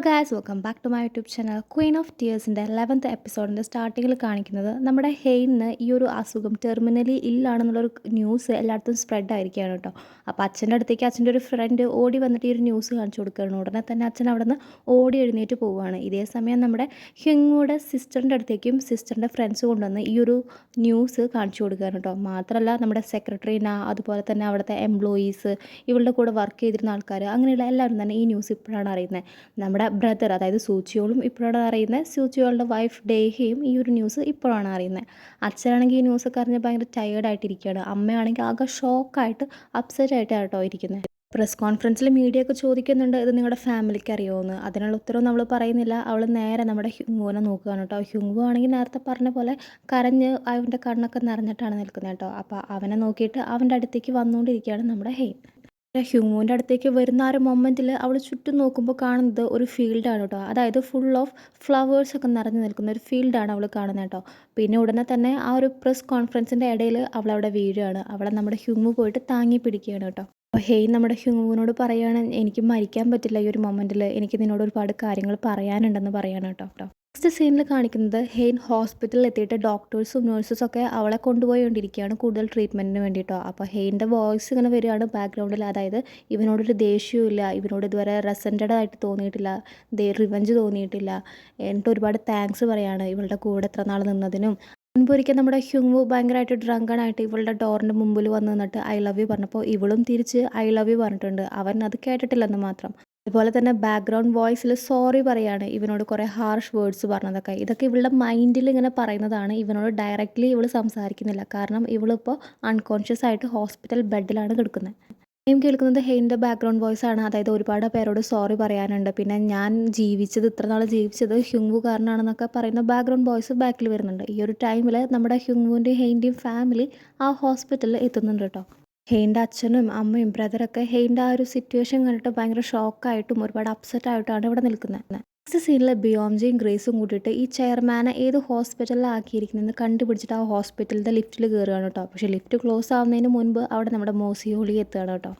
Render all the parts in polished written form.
Guys, welcome back to my YouTube channel. Queen of ടീയേഴ്സിൻ്റെ 11th എപ്പിസോഡിൻ്റെ സ്റ്റാർട്ടിങ്ങിൽ കാണിക്കുന്നത് നമ്മുടെ ഹെയ്ന് ഈ ഒരു അസുഖം ടെർമിനലി ഇല്ലാണെന്നുള്ളൊരു ന്യൂസ് എല്ലായിടത്തും സ്പ്രെഡ് ആയിരിക്കുകയാണ് കേട്ടോ. അപ്പോൾ അച്ഛൻ്റെ അടുത്തേക്ക് അച്ഛൻ്റെ ഒരു ഫ്രണ്ട് ഓടി വന്നിട്ട് ഈ ഒരു ന്യൂസ് കാണിച്ചു കൊടുക്കുകയാണ്. ഉടനെ തന്നെ അച്ഛൻ അവിടെ നിന്ന് ഓടി എഴുന്നേറ്റ് പോവുകയാണ്. ഇതേ സമയം നമ്മുടെ ഹ്യുങ്ങുടെ സിസ്റ്ററിൻ്റെ അടുത്തേക്കും സിസ്റ്ററിൻ്റെ ഫ്രണ്ട്സ് കൊണ്ടുവന്ന് ഈ ഒരു ന്യൂസ് കാണിച്ചു കൊടുക്കുകയാണ് കേട്ടോ. മാത്രമല്ല നമ്മുടെ സെക്രട്ടറിന, അതുപോലെ തന്നെ അവിടുത്തെ എംപ്ലോയീസ്, ഇവളുടെ കൂടെ വർക്ക് ചെയ്തിരുന്ന ആൾക്കാർ, അങ്ങനെയുള്ള എല്ലാവരും തന്നെ ഈ ന്യൂസ് ഇപ്പോഴാണ് അറിയുന്നത്. നമ്മുടെ ബ്രദർ, അതായത് സൂചിയോളും ഇപ്പോഴാണ് അറിയുന്നത്. സൂചിയോളുടെ വൈഫ് ഡേഹയും ഈ ഒരു ന്യൂസ് ഇപ്പോഴാണ് അറിയുന്നത്. അച്ഛനാണെങ്കിൽ ഈ ന്യൂസൊക്കെ അറിഞ്ഞ് ഭയങ്കര ടയേർഡായിട്ടിരിക്കുകയാണ്. അമ്മയാണെങ്കിൽ ആകെ ഷോക്കായിട്ട് അപ്സെറ്റ് ആയിട്ടാണ് കേട്ടോ ഇരിക്കുന്നത്. പ്രസ് കോൺഫറൻസിൽ മീഡിയ ഒക്കെ ചോദിക്കുന്നുണ്ട്, ഇത് നിങ്ങളുടെ ഫാമിലിക്ക് അറിയുമോ? അതിനുള്ള ഉത്തരവ് നമ്മൾ പറയുന്നില്ല. അവൾ നേരെ നമ്മുടെ ഹ്യുങ്ങുവിനെ നോക്കുകയാണ് കേട്ടോ. ഹ്യുങ്ങു ആണെങ്കിൽ നേരത്തെ പറഞ്ഞ പോലെ കരഞ്ഞ് അവൻ്റെ കണ്ണൊക്കെ നിറഞ്ഞിട്ടാണ് നിൽക്കുന്നത് കേട്ടോ. അപ്പോൾ അവനെ നോക്കിയിട്ട് അവൻ്റെ അടുത്തേക്ക് വന്നുകൊണ്ടിരിക്കുകയാണ് നമ്മുടെ ഹെയ്ൻ. ഹ്യൂമോൻ്റെ അടുത്തേക്ക് വരുന്ന ആ ഒരു മൊമെൻറ്റിൽ അവൾ ചുറ്റും നോക്കുമ്പോൾ കാണുന്നത് ഒരു ഫീൽഡാണ് കേട്ടോ. അതായത് ഫുൾ ഓഫ് ഫ്ലവേഴ്സൊക്കെ നിറഞ്ഞു നിൽക്കുന്ന ഒരു ഫീൽഡാണ് അവൾ കാണുന്നത് കേട്ടോ. പിന്നെ ഉടനെ തന്നെ ആ ഒരു പ്രസ് കോൺഫറൻസിൻ്റെ ഇടയിൽ അവളവിടെ വീഴുകയാണ്. അവളെ നമ്മുടെ ഹ്യൂമു പോയിട്ട് താങ്ങി പിടിക്കുകയാണ് കേട്ടോ. അപ്പോൾ ഹെയ്ൻ നമ്മുടെ ഹ്യൂമുവിനോട് പറയുകയാണ്, എനിക്ക് മരിക്കാൻ പറ്റില്ല ഈ ഒരു മൊമെൻറ്റിൽ, എനിക്ക് നിന്നോട് ഒരുപാട് കാര്യങ്ങൾ പറയാനുണ്ടെന്ന് പറയാണ് കേട്ടോ. നെക്സ്റ്റ് സീനിൽ കാണിക്കുന്നത് ഹെയ്ൻ ഹോസ്പിറ്റലിൽ എത്തിയിട്ട് ഡോക്ടേഴ്സും നേഴ്സസും ഒക്കെ അവളെ കൊണ്ടുപോയിക്കൊണ്ടിരിക്കുകയാണ് കൂടുതൽ ട്രീറ്റ്മെൻറ്റിന് വേണ്ടിയിട്ടോ. അപ്പോൾ ഹെയ്ൻ്റെ വോയിസ് ഇങ്ങനെ വരികയാണ് ബാക്ക്ഗ്രൗണ്ടിൽ. അതായത് ഇവനോടൊരു ദേഷ്യമില്ല, ഇവനോട് ഇതുവരെ റെസൻറ്റഡ് ആയിട്ട് തോന്നിയിട്ടില്ല, റിവഞ്ച് തോന്നിയിട്ടില്ല, എന്നിട്ട് ഒരുപാട് താങ്ക്സ് പറയാണ് ഇവളുടെ കൂടെ എത്ര നാൾ നിന്നതിനും. മുൻപൊരിക്കൽ നമ്മുടെ ഹ്യുങ്ങു ഭയങ്കരമായിട്ട് ഡ്രങ്കണായിട്ട് ഇവളുടെ ഡോറിൻ്റെ മുമ്പിൽ വന്ന് നിന്നിട്ട് ഐ ലവ് യു പറഞ്ഞപ്പോൾ ഇവളും തിരിച്ച് ഐ ലവ് യു പറഞ്ഞിട്ടുണ്ട്. അവൻ അത് കേട്ടിട്ടില്ലെന്ന് മാത്രം. അതുപോലെ തന്നെ ബാക്ക്ഗ്രൗണ്ട് വോയിസിൽ സോറി പറയാണ്, ഇവനോട് കുറേ ഹാർഷ് വേർഡ്സ് പറഞ്ഞതൊക്കെ. ഇതൊക്കെ ഇവളുടെ മൈൻഡിൽ ഇങ്ങനെ പറയുന്നതാണ്. ഇവനോട് ഡയറക്റ്റ്ലി ഇവൾ സംസാരിക്കുന്നില്ല. കാരണം ഇവളിപ്പോൾ അൺകോൺഷ്യസ് ആയിട്ട് ഹോസ്പിറ്റൽ ബെഡിലാണ് കിടക്കുന്നത്. കേൾക്കുന്നത് ഹെയ്ൻ്റെ ബാക്ക്ഗ്രൗണ്ട് വോയിസ് ആണ്. അതായത് ഒരുപാട് പേരോട് സോറി പറയാനുണ്ട്, പിന്നെ ഞാൻ ഇത്ര നാൾ ജീവിച്ചത് ഹ്യുങ്ങു കാരണമാണെന്നൊക്കെ പറയുന്ന ബാക്ക്ഗ്രൗണ്ട് വോയിസ് ബാക്കിൽ വരുന്നുണ്ട്. ഈ ഒരു ടൈമിൽ നമ്മുടെ ഹ്യുങ്ങുവിൻ്റെയും ഹെയ്ൻ്റെയും ഫാമിലി ആ ഹോസ്പിറ്റലിൽ എത്തുന്നുണ്ട് കേട്ടോ. ഹെയ്ൻ്റെ അച്ഛനും അമ്മയും ബ്രദറൊക്കെ ഹെയ്ൻ്റെ ആ ഒരു സിറ്റുവേഷൻ കണ്ടിട്ട് ഭയങ്കര ഷോക്കായിട്ടും ഒരുപാട് അപ്സെറ്റ് ആയിട്ടാണ് ഇവിടെ നിൽക്കുന്നത്. നെക്സ്റ്റ് സീനിൽ ബിയോംജയും ഗ്രേസും കൂട്ടിയിട്ട് ഈ ചെയർമാനെ ഏത് ഹോസ്പിറ്റലിലാക്കിയിരിക്കുന്നതെന്ന് കണ്ടുപിടിച്ചിട്ട് ആ ഹോസ്പിറ്റലിൻ്റെ ലിഫ്റ്റിൽ കയറുകയാണ് കേട്ടോ. പക്ഷേ ലിഫ്റ്റ് ക്ലോസ് ആവുന്നതിന് മുൻപ് അവിടെ നമ്മുടെ മോസിയോളി എത്തുകയാണ് കേട്ടോ.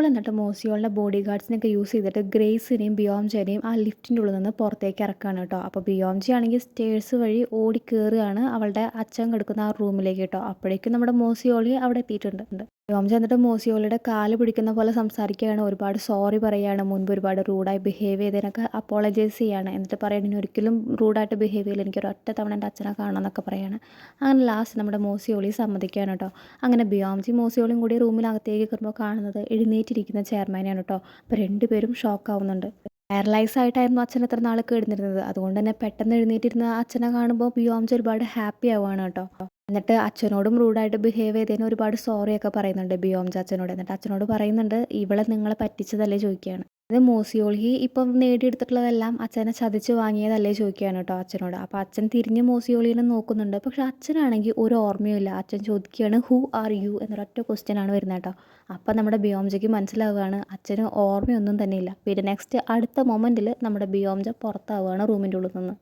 എന്നിട്ട് മോസിയോളിൻ്റെ ബോഡി ഗാർഡ്സിനൊക്കെ യൂസ് ചെയ്തിട്ട് ഗ്രേസിനെയും ബിയോംജനെയും ആ ലിഫ്റ്റിൻ്റെ ഉള്ളിൽ നിന്ന് പുറത്തേക്ക് ഇറക്കുകയാണ് കേട്ടോ. അപ്പോൾ ബിയോംജി ആണെങ്കിൽ സ്റ്റേഴ്സ് വഴി ഓടി കയറുകയാണ് അവളുടെ അച്ഛൻ കിടക്കുന്ന ആ റൂമിലേക്ക് കേട്ടോ. അപ്പോഴേക്കും നമ്മുടെ മോസിയോളി അവിടെ എത്തിയിട്ടുണ്ട്. ബിയോംജി എന്നിട്ട് മോസിയോളിയുടെ കാല് പിടിക്കുന്ന പോലെ സംസാരിക്കുകയാണ്, ഒരുപാട് സോറി പറയുകയാണ്, മുൻപ് ഒരുപാട് റൂഡായി ബിഹേവ് ചെയ്തതിനൊക്കെ അപ്പോളജൈസ് ചെയ്യാണ്. എന്നിട്ട് പറയുന്നത് ഇനി ഒരിക്കലും റൂഡായിട്ട് ബിഹേവ് ചെയ്യില്ല, എനിക്കൊരു ഒറ്റ തവണ എൻ്റെ അച്ഛനെ കാണണം എന്നൊക്കെ പറയുകയാണ്. അങ്ങനെ ലാസ്റ്റ് നമ്മുടെ മോസിയോളി സമ്മതിക്കുകയാണ് കേട്ടോ. അങ്ങനെ ബിയോംജി മോസിയോളിയും കൂടി റൂമിനകത്തേക്ക് കയറുമ്പോൾ കാണുന്നത് എഴുന്നേറ്റിരിക്കുന്ന ചെയർമാനെയാണ് കേട്ടോ. അപ്പോൾ രണ്ടുപേരും ഷോക്കാവുന്നുണ്ട്. പാരലൈസ് ആയിട്ടായിരുന്നു അച്ഛൻ എത്ര നാൾ കിടന്നിരുന്നത്. അതുകൊണ്ട് തന്നെ പെട്ടെന്ന് എഴുന്നേറ്റിരുന്ന അച്ഛനെ കാണുമ്പോൾ ബിയോംജി ഒരുപാട് ഹാപ്പി ആവുകയാണ് കേട്ടോ. എന്നിട്ട് അച്ഛനോടും റൂഡായിട്ട് ബിഹേവ് ചെയ്തതിന് ഒരുപാട് സോറിയൊക്കെ പറയുന്നുണ്ട് ബിയോംജി അച്ഛനോട്. എന്നിട്ട് അച്ഛനോട് പറയുന്നുണ്ട്, ഇവളെ നിങ്ങളെ പറ്റിച്ചതല്ലേ ചോദിക്കുകയാണ്. അത് മോസിയോളി ഇപ്പം നേടിയെടുത്തിട്ടുള്ളതെല്ലാം അച്ഛനെ ചതിച്ച് വാങ്ങിയതല്ലേ ചോദിക്കുകയാണ് കേട്ടോ അച്ഛനോട്. അപ്പോൾ അച്ഛൻ തിരിഞ്ഞ് മോസിയോളിനെ നോക്കുന്നുണ്ട്. പക്ഷെ അച്ഛനാണെങ്കിൽ ഒരു ഓർമ്മയുമില്ല. അച്ഛൻ ചോദിക്കുകയാണ്, ഹൂ ആർ യു എന്നൊരൊറ്റ ക്വസ്റ്റ്യനാണ് വരുന്നത് കേട്ടോ. അപ്പം നമ്മുടെ ബിയോംജയ്ക്ക് മനസ്സിലാവുകയാണ് അച്ഛന് ഓർമ്മയൊന്നും തന്നെ ഇല്ല. പിന്നെ നെക്സ്റ്റ് അടുത്ത മൊമെൻറ്റിൽ നമ്മുടെ ബിയോംജ പുറത്താവുകയാണ് റൂമിൻ്റെ ഉള്ളിൽ നിന്ന്.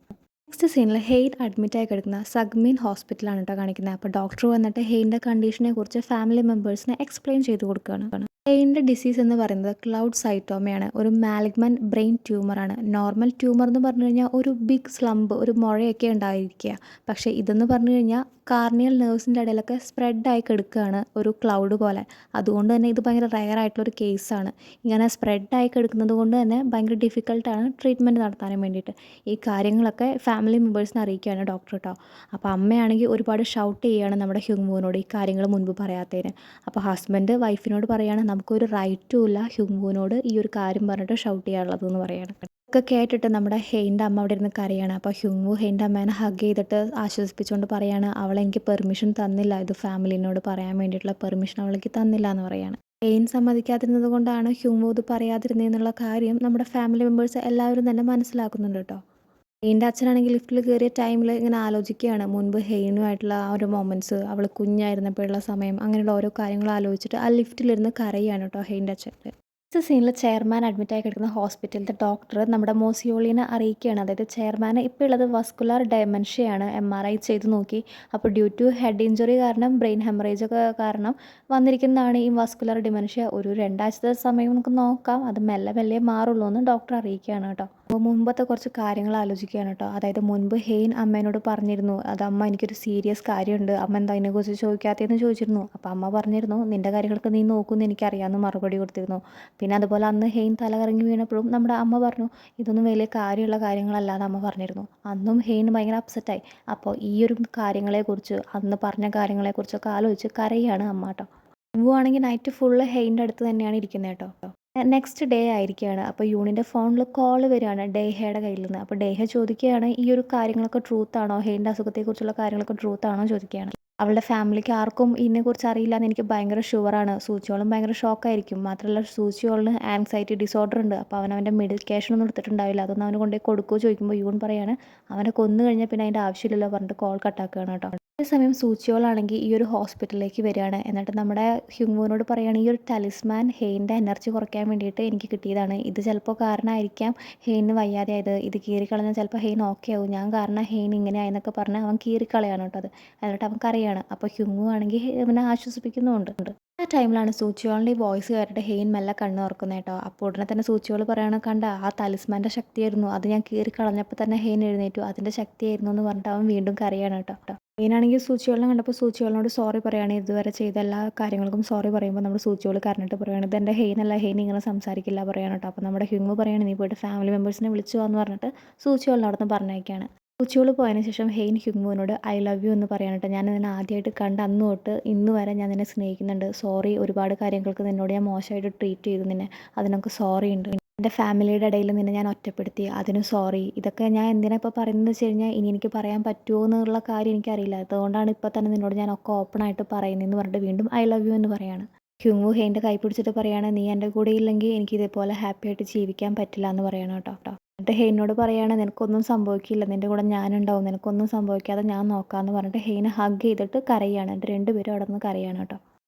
നെക്സ്റ്റ് സീനിൽ ഹെയ്ൻ അഡ്മിറ്റായി കിടക്കുന്ന സഗ്മീൻ ഹോസ്പിറ്റലാണ് കേട്ടോ കാണിക്കുന്നത്. അപ്പോൾ ഡോക്ടർ വന്നിട്ട് ഹെയ്ൻ്റെ കണ്ടീഷനെ കുറിച്ച് ഫാമിലി മെമ്പേഴ്സിനെ എക്സ്പ്ലെയിൻ ചെയ്ത് കൊടുക്കുകയാണ്. ഹെയ്ൻ്റെ ഡിസീസ് എന്ന് പറയുന്നത് ക്ലൗഡ് സൈറ്റോമയാണ്. ഒരു മാലിഗ്നന്റ് ബ്രെയിൻ ട്യൂമറാണ്. നോർമൽ ട്യൂമർ എന്ന് പറഞ്ഞു കഴിഞ്ഞാൽ ഒരു ബിഗ് സ്ലംബ്, ഒരു മുഴയൊക്കെ ഉണ്ടായിരിക്കുക. പക്ഷേ ഇതെന്ന് പറഞ്ഞു കഴിഞ്ഞാൽ കാർണിയൽ നെർവ്സിൻ്റെ ഇടയിലൊക്കെ സ്പ്രെഡായി കിടക്കുകയാണ്, ഒരു ക്ലൗഡ് പോലെ. അതുകൊണ്ട് തന്നെ ഇത് ഭയങ്കര റയർ ആയിട്ടുള്ളൊരു കേസാണ്. ഇങ്ങനെ സ്പ്രെഡായി കിടക്കുന്നത് കൊണ്ട് തന്നെ ഭയങ്കര ഡിഫിക്കൽട്ടാണ് ട്രീറ്റ്മെൻറ്റ് നടത്താനും വേണ്ടിയിട്ട്. ഈ കാര്യങ്ങളൊക്കെ ഫാമിലി മെമ്പേഴ്സിനെ അറിയിക്കുകയാണ് ഡോക്ടർ കേട്ടോ. അപ്പോൾ അമ്മയാണെങ്കിൽ ഒരുപാട് ഷൗട്ട് ചെയ്യുകയാണ് നമ്മുടെ ഹ്യുങ്മുവിനോട് ഈ കാര്യങ്ങൾ മുൻപ് പറയാത്തതിന്. അപ്പോൾ ഹസ്ബൻഡ് വൈഫിനോട് പറയുകയാണ്, നമുക്കൊരു റൈറ്റും ഇല്ല ഹ്യുങ്മുവിനോട് ഈ ഒരു കാര്യം പറഞ്ഞിട്ട് ഷൗട്ട് ചെയ്യാനുള്ളതെന്ന് പറയുകയാണ്. ഒക്കെ കേട്ടിട്ട് നമ്മുടെ ഹെയ്ൻ്റെ അമ്മ അവിടെ ഇരുന്ന് കരയാണ്. അപ്പോൾ ഹ്യുങ്ങു ഹെയ്ൻ്റെ അമ്മേനെ ഹഗ് ചെയ്തിട്ട് ആശ്വസിപ്പിച്ചുകൊണ്ട് പറയാണ്, അവളെനിക്ക് പെർമിഷൻ തന്നില്ല, ഇത് ഫാമിലിനോട് പറയാൻ വേണ്ടിയിട്ടുള്ള പെർമിഷൻ അവൾക്ക് തന്നില്ല എന്ന് പറയാണ്. ഹെയ്ൻ സമ്മതിക്കാതിരുന്നത് കൊണ്ടാണ് ഹ്യുങ്ങു ഇത് പറയാതിരുന്നതെന്നുള്ള കാര്യം നമ്മുടെ ഫാമിലി മെമ്പേഴ്സ് എല്ലാവരും തന്നെ മനസ്സിലാക്കുന്നുണ്ട് കേട്ടോ. ഹെയ്ൻ്റെ അച്ഛനാണെങ്കിൽ ലിഫ്റ്റിൽ കയറിയ ടൈമിൽ ഇങ്ങനെ ആലോചിക്കുകയാണ് മുൻപ് ഹെയ്നുമായിട്ടുള്ള ആ ഒരു മൊമെൻറ്റ്സ്, അവൾ കുഞ്ഞായിരുന്നപ്പോഴുള്ള സമയം, അങ്ങനെയുള്ള ഓരോ കാര്യങ്ങൾ ആലോചിച്ചിട്ട് ആ ലിഫ്റ്റിലിരുന്ന് കരയാണ് കേട്ടോ ഹെയ്ൻ്റെ അച്ഛൻ. നെക്സ്റ്റ് സീനിൽ ചെയർമാൻ അഡ്മിറ്റായി കിടക്കുന്ന ഹോസ്പിറ്റലിലെ ഡോക്ടർ നമ്മുടെ മോസിയോളിനെ അറിയിക്കുകയാണ്. അതായത് ചെയർമാൻ ഇപ്പോൾ ഉള്ളത് വസ്കുലാർ ഡെമൻഷ്യയാണ്. MRI ചെയ്ത് നോക്കി. അപ്പോൾ ഡ്യൂ ടു ഹെഡ് ഇഞ്ചുറി കാരണം ബ്രെയിൻ ഹെമറേജ് ഒക്കെ കാരണം വന്നിരിക്കുന്നതാണ് ഈ വസ്കുലാർ ഡിമെൻഷ്യ. ഒരു 2 ആഴ്ചത്തെ സമയം നമുക്ക് നോക്കാം, അത് മെല്ലെ മെല്ലെ മാറുള്ളൂ എന്ന് ഡോക്ടർ അറിയിക്കുകയാണ് കേട്ടോ. അപ്പോൾ മുമ്പത്തെ കുറച്ച് കാര്യങ്ങൾ ആലോചിക്കുകയാണ് കേട്ടോ. അതായത് മുൻപ് ഹെയ്ൻ അമ്മേനോട് പറഞ്ഞിരുന്നു, അത് അമ്മ എനിക്കൊരു സീരിയസ് കാര്യമുണ്ട്, അമ്മ എന്താ അതിനെക്കുറിച്ച് ചോദിക്കാത്തതെന്ന് ചോദിച്ചിരുന്നു. അപ്പോൾ അമ്മ പറഞ്ഞിരുന്നു നിൻ്റെ കാര്യങ്ങളൊക്കെ നീ നോക്കുമെന്ന് എനിക്കറിയാമെന്ന് മറുപടി കൊടുത്തിരുന്നു. പിന്നെ അതുപോലെ അന്ന് ഹെയ്ൻ തല കറങ്ങി വീണപ്പോഴും നമ്മുടെ അമ്മ പറഞ്ഞു ഇതൊന്നും വലിയ കാര്യമുള്ള കാര്യങ്ങളല്ല എന്ന് അമ്മ പറഞ്ഞിരുന്നു. അന്നും ഹെയ്ൻ ഭയങ്കര അപ്സെറ്റായി. അപ്പോൾ ഈ ഒരു കാര്യങ്ങളെക്കുറിച്ച് അന്ന് പറഞ്ഞ കാര്യങ്ങളെക്കുറിച്ചൊക്കെ ആലോചിച്ച് കരയാണ് അമ്മ കേട്ടോ. ആണെങ്കിൽ നൈറ്റ് ഫുള്ള് ഹെയ്ൻ്റെ അടുത്ത് തന്നെയാണ് ഇരിക്കുന്നത് കേട്ടോ. നെക്സ്റ്റ് ഡേ ആയിരിക്കുകയാണ്. അപ്പോൾ യൂണിൻ്റെ ഫോണിൽ കോൾ വരികയാണ് ഡേഹയുടെ കയ്യിൽ നിന്ന്. അപ്പോൾ ഡേഹ ചോദിക്കുകയാണ് ഈ ഒരു കാര്യങ്ങളൊക്കെ ട്രൂത്താണോ, ഹെയ്ൻ്റെ അസുഖത്തെക്കുറിച്ചുള്ള കാര്യങ്ങളൊക്കെ ട്രൂത്താണോ ചോദിക്കുകയാണ്. അവളുടെ ഫാമിലിക്ക് ആർക്കും ഇതിനെക്കുറിച്ച് അറിയില്ല എന്ന് എനിക്ക് ഭയങ്കര ഷുവറാണ്. സൂചിയോളും ഭയങ്കര ഷോക്കായിരിക്കും. മാത്രമല്ല സൂചിയോളിന് ആൻസൈറ്റി ഡിസോർഡർ ഉണ്ട്. അപ്പോൾ അവൻ്റെ മെഡിക്കേഷനൊന്നും എടുത്തിട്ടുണ്ടാവില്ല. അതൊന്നും അവന് കൊണ്ടുപോയി കൊടുക്കുമോ ചോദിക്കുമ്പോൾ യൂൺ പറയാണ് അവനെ കൊന്നു കഴിഞ്ഞാൽ പിന്നെ അതിൻ്റെ ആവശ്യമില്ലല്ലോ പറഞ്ഞിട്ട് കോൾ കട്ടാക്കുകയാണ് കേട്ടോ. അതേസമയം സൂചിയോളാണെങ്കിൽ ഈ ഒരു ഹോസ്പിറ്റലിലേക്ക് വരികയാണ്. എന്നിട്ട് നമ്മുടെ ഹ്യൂങ്വൂനോട് പറയുകയാണ് ഈ ഒരു ടാലിസ്മാൻ ഹെയ്ൻ്റെ എനർജി കുറയ്ക്കാൻ വേണ്ടിയിട്ട് എനിക്ക് കിട്ടിയതാണ്. ഇത് ചിലപ്പോൾ കാരണമായിരിക്കാം ഹെയ്ന് വയ്യാതെയായത്. ഇത് കീറിക്കളഞ്ഞാൽ ചിലപ്പോൾ ഹെയ്ൻ ഓക്കെ ആവും. ഞാൻ കാരണം ഹെയ്ൻ ഇങ്ങനെ ആയെന്നൊക്കെ പറഞ്ഞ് അവൻ കീറിക്കളയാണ് കേട്ടോ അത്. എന്നിട്ട് അവൻ കരയാണ്. അപ്പോൾ ഹ്യൂങ്ങു ആണെങ്കിൽ അവനെ ആശ്വസിപ്പിക്കുന്നുമുണ്ട്. ആ ടൈമിലാണ് സൂചിയോളിൻ്റെ ഈ വോയിസ് കേട്ടിട്ട് ഹെയ്ൻ മെല്ലെ കണ്ണ് തുറക്കുന്നത് കേട്ടോ. അപ്പോൾ ഉടനെ തന്നെ സൂചിയോൾ പറയണം കണ്ട ആ തലിസ്മാൻ്റെ ശക്തിയായിരുന്നു അത്, ഞാൻ കീറി കളഞ്ഞപ്പോൾ തന്നെ ഹെയ്ൻ എഴുന്നേറ്റു, അതിൻ്റെ ശക്തിയായിരുന്നു എന്ന് പറഞ്ഞിട്ട് അവൻ വീണ്ടും കരയാണ് കേട്ടോ. ഹെയ്നാണെങ്കിൽ സൂചിയോളിനെ കണ്ടപ്പോൾ സൂചിയോളിനോട് സോറി പറയുകയാണ്. ഇതുവരെ ചെയ്ത എല്ലാ കാര്യങ്ങൾക്കും സോറി പറയുമ്പോൾ നമ്മുടെ സൂചിയോൾ കരഞ്ഞിട്ട് പറയുകയാണ് ഇതെൻ്റെ ഹെയ്നല്ല, ഹെയ്ൻ ഇങ്ങനെ സംസാരിക്കില്ല പറയാണ് കേട്ടോ. അപ്പോൾ നമ്മുടെ ഹ്യൂങ്ങു പറയുകയാണ് നീ പോയിട്ട് ഫാമിലി മെമ്പേഴ്സിനെ വിളിച്ചു എന്ന് പറഞ്ഞിട്ട് സൂചിയോളിനെ അവിടെ നിന്ന് പറഞ്ഞയക്കുകയാണ്. സൂചിയോൾ പോയതിന് ശേഷം ഹെയ്ൻ ഹ്യൂങ്മുവിനോട് ഐ ലവ് യു എന്ന് പറയാനായിട്ട് ഞാൻ നിന്നെ ആദ്യമായിട്ട് കണ്ട അന്ന് തൊട്ട് ഇന്ന് വരെ ഞാൻ നിന്നെ സ്നേഹിക്കുന്നുണ്ട്. സോറി ഒരുപാട് കാര്യങ്ങൾക്ക് നിന്നോട് ഞാൻ മോശമായിട്ട് ട്രീറ്റ് ചെയ്തു നിന്നെ, അതിനൊക്കെ സോറി ഉണ്ട്. എൻ്റെ ഫാമിലിയുടെ ഇടയിൽ നിന്നെ ഞാൻ ഒറ്റപ്പെടുത്തി, അതിന് സോറി. ഇതൊക്കെ ഞാൻ എന്തിനാ ഇപ്പോൾ പറയുന്നത് വെച്ച് കഴിഞ്ഞാൽ ഇനി എനിക്ക് പറയാൻ പറ്റുമോ എന്നുള്ള കാര്യം എനിക്കറിയില്ല. അതുകൊണ്ടാണ് ഇപ്പോൾ തന്നെ നിന്നോട് ഞാൻ ഒക്കെ ഓപ്പണായിട്ട് പറയുന്നതെന്ന് പറഞ്ഞിട്ട് വീണ്ടും ഐ ലവ് യു എന്ന് പറയാണ്. ഹ്യൂങ്ങു ഹെയ്ൻ്റെ കൈ പിടിച്ചിട്ട് പറയാണ് നീ എൻ്റെ കൂടെ ഇല്ലെങ്കിൽ എനിക്ക് ഇതേപോലെ ഹാപ്പി ആയിട്ട് ജീവിക്കാൻ പറ്റില്ല എന്ന് പറയണം കേട്ടോ. എന്നിട്ട് ഹെയ്നോട് പറയാണ് നിനക്കൊന്നും സംഭവിക്കില്ല, നിൻ്റെ കൂടെ ഞാനുണ്ടാവും, നിനക്കൊന്നും സംഭവിക്കാതെ ഞാൻ നോക്കാമെന്ന് പറഞ്ഞിട്ട് ഹെയ്നെ ഹഗ് ചെയ്തിട്ട് കരയാണ്. എന്നിട്ട് രണ്ടുപേരും അവിടെ നിന്ന് കരയാണ് കേട്ടോ.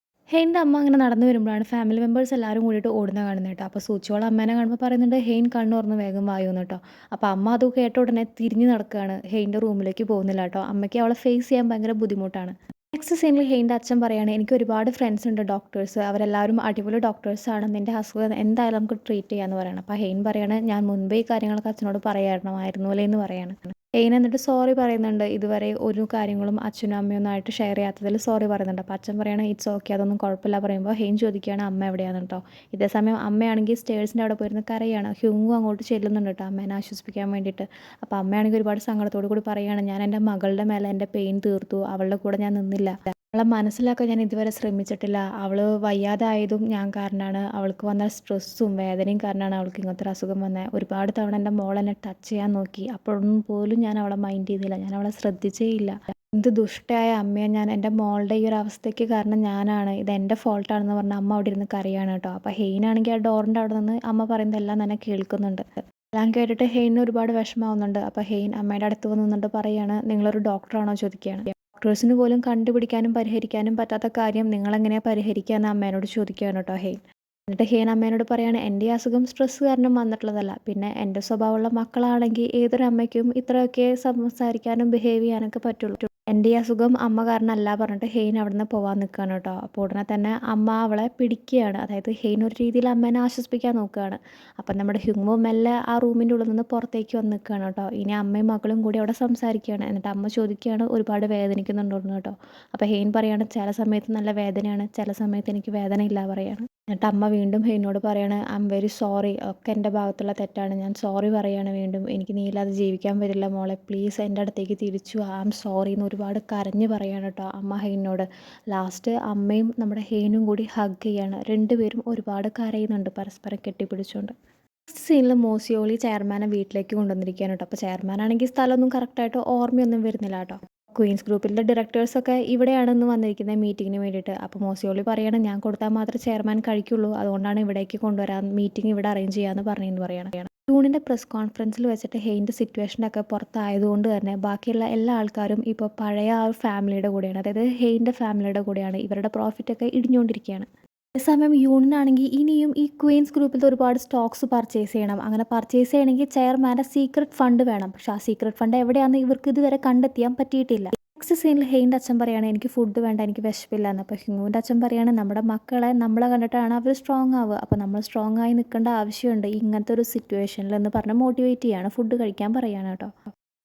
ഹെയ്ൻ്റെ അമ്മ അങ്ങനെ നടന്നു വരുമ്പോഴാണ് ഫാമിലി മെമ്പേഴ്സ് എല്ലാവരും കൂടിയിട്ട് ഓടുന്ന കാണുന്നത് കേട്ടോ. അപ്പോൾ സൂചിയോളം അമ്മേനെ കാണുമ്പോൾ പറയുന്നുണ്ട് ഹെയ്ൻ കണ്ണ് തുറന്ന് വേഗം വായുമെന്ന് കേട്ടോ. അപ്പോൾ അമ്മ അത് കേട്ട ഉടനെ തിരിഞ്ഞ് നടക്കുകയാണ്, ഹെയ്ൻ്റെ റൂമിലേക്ക് പോകുന്നില്ല കേട്ടോ. അമ്മയ്ക്ക് അവളെ ഫേസ് ചെയ്യാൻ ഭയങ്കര ബുദ്ധിമുട്ടാണ്. നെക്സ്റ്റ് സീനിൽ ഹെയ്ൻ്റെ അച്ഛൻ പറയുകയാണ് എനിക്ക് ഒരുപാട് ഫ്രണ്ട്സ് ഉണ്ട് ഡോക്ടേഴ്സ്, അവരെല്ലാവരും അടിപൊളി ഡോക്ടേഴ്സാണ്, നിൻ്റെ അസുഖം എന്തായാലും നമുക്ക് ട്രീറ്റ് ചെയ്യാമെന്ന് പറയണം. അപ്പോൾ ഹെയ്ൻ പറയാണ് ഞാൻ മുൻപേ ഈ കാര്യങ്ങളൊക്കെ അച്ഛനോട് പറയണമായിരുന്നു അല്ലേ എന്ന് പറയാണ്. ഹെയ്ൻ എന്നിട്ട് സോറി പറയുന്നുണ്ട്, ഇതുവരെ ഒരു കാര്യങ്ങളും അച്ഛനും അമ്മയൊന്നും ആയിട്ട് ഷെയർ ചെയ്യാത്തതിൽ സോറി പറയുന്നുണ്ട്. അപ്പോൾ അച്ഛൻ പറയണം ഇറ്റ്സ് ഓക്കെ അതൊന്നും കുഴപ്പമില്ല പറയുമ്പോൾ ഹെയ്ൻ ചോദിക്കുകയാണ് അമ്മ എവിടെയാണെന്ന് കേട്ടോ. ഇതേസമയം അമ്മയാണെങ്കിൽ സ്റ്റേഴ്സിൻ്റെ അവിടെ പോയിരുന്ന് കരയാണ്. ഹ്യൂങ്ങു അങ്ങോട്ട് ചെല്ലുന്നുണ്ട് കേട്ടോ അമ്മേനെ ആശ്വസിപ്പിക്കാൻ വേണ്ടിയിട്ട്. അപ്പോൾ അമ്മയാണെങ്കിൽ ഒരുപാട് സങ്കടത്തോടു കൂടി പറയുകയാണ് ഞാൻ എൻ്റെ മകളുടെ മേലെ എൻ്റെ പെയിൻ തീർത്തു, അവളുടെ കൂടെ ഞാൻ നിന്നില്ല, അവളെ മനസ്സിലാക്കാൻ ഞാൻ ഇതുവരെ ശ്രമിച്ചിട്ടില്ല, അവൾ വയ്യാതായതും ഞാൻ കാരണമാണ്, അവൾക്ക് വന്ന സ്ട്രെസ്സും വേദനയും കാരണമാണ് അവൾക്ക് ഇങ്ങനത്തെ ഒരു അസുഖം വന്നത്. ഒരുപാട് തവണ എൻ്റെ മോൾ എന്നെ ടച്ച് ചെയ്യാൻ നോക്കി, അപ്പോഴൊന്നും പോലും ഞാൻ അവളെ മൈൻഡ് ചെയ്തില്ല, ഞാൻ അവളെ ശ്രദ്ധിച്ചേ ഇല്ല. എന്ത് ദുഷ്ടയായ അമ്മയെ ഞാൻ, എൻ്റെ മോളുടെ ഈ ഒരു അവസ്ഥയ്ക്ക് കാരണം ഞാനാണ്, ഇത് എൻ്റെ ഫോൾട്ടാണെന്ന് പറഞ്ഞ് അമ്മ അവിടെ ഇരുന്ന് കരയാണ് കേട്ടോ. അപ്പോൾ ഹെയ്നാണെങ്കിൽ ആ ഡോറിൻ്റെ അവിടെ നിന്ന് അമ്മ പറയുന്നതെല്ലാം തന്നെ കേൾക്കുന്നുണ്ട്. എല്ലാം കേട്ടിട്ട് ഹെയ്ന് ഒരുപാട് വിഷമാവുന്നുണ്ട്. അപ്പോൾ ഹെയ്ൻ അമ്മയുടെ അടുത്ത് വന്ന് നിന്നിട്ട് പറയുകയാണ് നിങ്ങളൊരു ഡോക്ടറാണോ ചോദിക്കുകയാണ്. ഡോക്ടേഴ്സിന് പോലും കണ്ടുപിടിക്കാനും പരിഹരിക്കാനും പറ്റാത്ത കാര്യം നിങ്ങളെങ്ങനെയാണ് പരിഹരിക്കുക എന്ന് അമ്മേനോട് ചോദിക്കുകയാണ് കേട്ടോ ഹെയ്ൻ. എന്നിട്ട് ഹെയ്ൻ അമ്മേനോട് പറയാണ് എൻ്റെ ഈ അസുഖം സ്ട്രെസ് കാരണം വന്നിട്ടുള്ളതല്ല, പിന്നെ എൻ്റെ സ്വഭാവമുള്ള മക്കളാണെങ്കിൽ ഏതൊരു അമ്മയ്ക്കും ഇത്രയൊക്കെ സംസാരിക്കാനും ബിഹേവ് ചെയ്യാനൊക്കെ പറ്റുള്ളൂ, എൻ്റെ ഈ അസുഖം അമ്മ കാരണമല്ല പറഞ്ഞിട്ട് ഹെയ്ൻ അവിടെ നിന്ന് പോകാൻ നിൽക്കുകയാണ് കേട്ടോ. അപ്പോൾ ഉടനെ തന്നെ അമ്മ അവളെ പിടിക്കുകയാണ്, അതായത് ഹെയ്ൻ ഒരു രീതിയിൽ അമ്മേനെ ആശ്വസിപ്പിക്കാൻ നോക്കുകയാണ്. അപ്പം നമ്മുടെ ഹ്യൂങ്ങോ മെല്ലെ ആ റൂമിൻ്റെ ഉള്ളിൽ നിന്ന് പുറത്തേക്ക് വന്ന് നിൽക്കുകയാണ് കേട്ടോ. ഇനി അമ്മയും മകളും കൂടി അവിടെ സംസാരിക്കുകയാണ്. എന്നിട്ട് അമ്മ ചോദിക്കുകയാണ് ഒരുപാട് വേദനിക്കുന്നുണ്ടോന്ന് കേട്ടോ. അപ്പോൾ ഹെയ്ൻ പറയാണ് ചില സമയത്ത് നല്ല വേദനയാണ്, ചില സമയത്ത് എനിക്ക് വേദന ഇല്ല പറയാണ്. എന്നിട്ട് അമ്മ വീണ്ടും ഹെയ്നോട് പറയാണ് ഐ എം വെരി സോറി, ഒക്കെ എൻ്റെ ഭാഗത്തുള്ള തെറ്റാണ്, ഞാൻ സോറി പറയാണ് വീണ്ടും, എനിക്ക് നീ ഇല്ലാതെ ജീവിക്കാൻ പറ്റില്ല മോളെ, പ്ലീസ് എൻ്റെ അടുത്തേക്ക് തിരിച്ചു ഐ ആം സോറി എന്ന് ഒരുപാട് കരഞ്ഞ് പറയാണ് കേട്ടോ അമ്മ ഹെയ്നോട്. ലാസ്റ്റ് അമ്മയും നമ്മുടെ ഹെയ്നും കൂടി ഹഗ് ചെയ്യാണ്, രണ്ടുപേരും ഒരുപാട് കരയുന്നുണ്ട് പരസ്പരം കെട്ടിപ്പിടിച്ചുകൊണ്ട്. നെക്സ്റ്റ് സീനിൽ മോസിയോളി ചെയർമാനെ വീട്ടിലേക്ക് കൊണ്ടുവന്നിരിക്കുകയാണ് കേട്ടോ. അപ്പോൾ ചെയർമാനാണെങ്കിൽ സ്ഥലമൊന്നും കറക്റ്റായിട്ട് ഓർമ്മയൊന്നും വരുന്നില്ല കേട്ടോ. ക്വീൻസ് ഗ്രൂപ്പിലെ ഡയറക്ടേഴ്സൊക്കെ ഇവിടെയാണെന്ന് വന്നിരിക്കുന്നത് മീറ്റിങ്ങിന് വേണ്ടിയിട്ട്. അപ്പോൾ മോസിയോളി പറയണം ഞാൻ കൊടുത്താൽ മാത്രമേ ചെയർമാൻ കഴിക്കുള്ളൂ, അതുകൊണ്ടാണ് ഇവിടേക്ക് കൊണ്ടുവരാൻ, മീറ്റിംഗ് ഇവിടെ അറേഞ്ച് ചെയ്യാമെന്ന് പറഞ്ഞെന്ന് പറയണം. ജൂണിൻ്റെ പ്രസ് കോൺഫറൻസിൽ വെച്ചിട്ട് ഹെയ്ൻ്റെ സിറ്റുവേഷനൊക്കെ പുറത്തായതുകൊണ്ട് തന്നെ ബാക്കിയുള്ള എല്ലാ ആൾക്കാരും ഇപ്പോൾ പഴയ ആ ഒരു ഫാമിലിയുടെ കൂടെയാണ്, അതായത് ഹെയ്ൻ്റെ ഫാമിലിയുടെ കൂടെയാണ്, ഇവരുടെ പ്രോഫിറ്റൊക്കെ ഇടിഞ്ഞുകൊണ്ടിരിക്കുകയാണ്. അതേസമയം യൂണിനാണെങ്കിൽ ഇനിയും ഈ ക്വീൻസ് ഗ്രൂപ്പിലത്തെ ഒരുപാട് സ്റ്റോക്സ് പർച്ചേസ് ചെയ്യണം. അങ്ങനെ പർച്ചേസ് ചെയ്യണമെങ്കിൽ ചെയർമാൻ്റെ സീക്രട്ട് ഫണ്ട് വേണം. പക്ഷേ ആ സീക്രട്ട് ഫണ്ട് എവിടെയാണെന്ന് ഇവർക്ക് ഇതുവരെ കണ്ടെത്തിയാൻ പറ്റിയിട്ടില്ല. നെക്സ്റ്റ് സീനിൽ ഹെയിൻ്റെ അച്ഛൻ പറയാണ് എനിക്ക് ഫുഡ് വേണ്ട, എനിക്ക് വിശപ്പില്ല എന്ന്. അപ്പോൾ ഹ്യൂവിൻ്റെ അച്ഛൻ പറയാണ് നമ്മുടെ മക്കളെ നമ്മളെ കണ്ടിട്ടാണ് അവർ സ്ട്രോങ് ആവുക, അപ്പോൾ നമ്മൾ സ്ട്രോങ് ആയി നിൽക്കേണ്ട ആവശ്യമുണ്ട് ഇങ്ങനത്തെ ഒരു സിറ്റുവേഷനിൽ എന്ന് പറഞ്ഞ് മോട്ടിവേറ്റ് ചെയ്യാണ്, ഫുഡ് കഴിക്കാൻ പറയാണ് കേട്ടോ.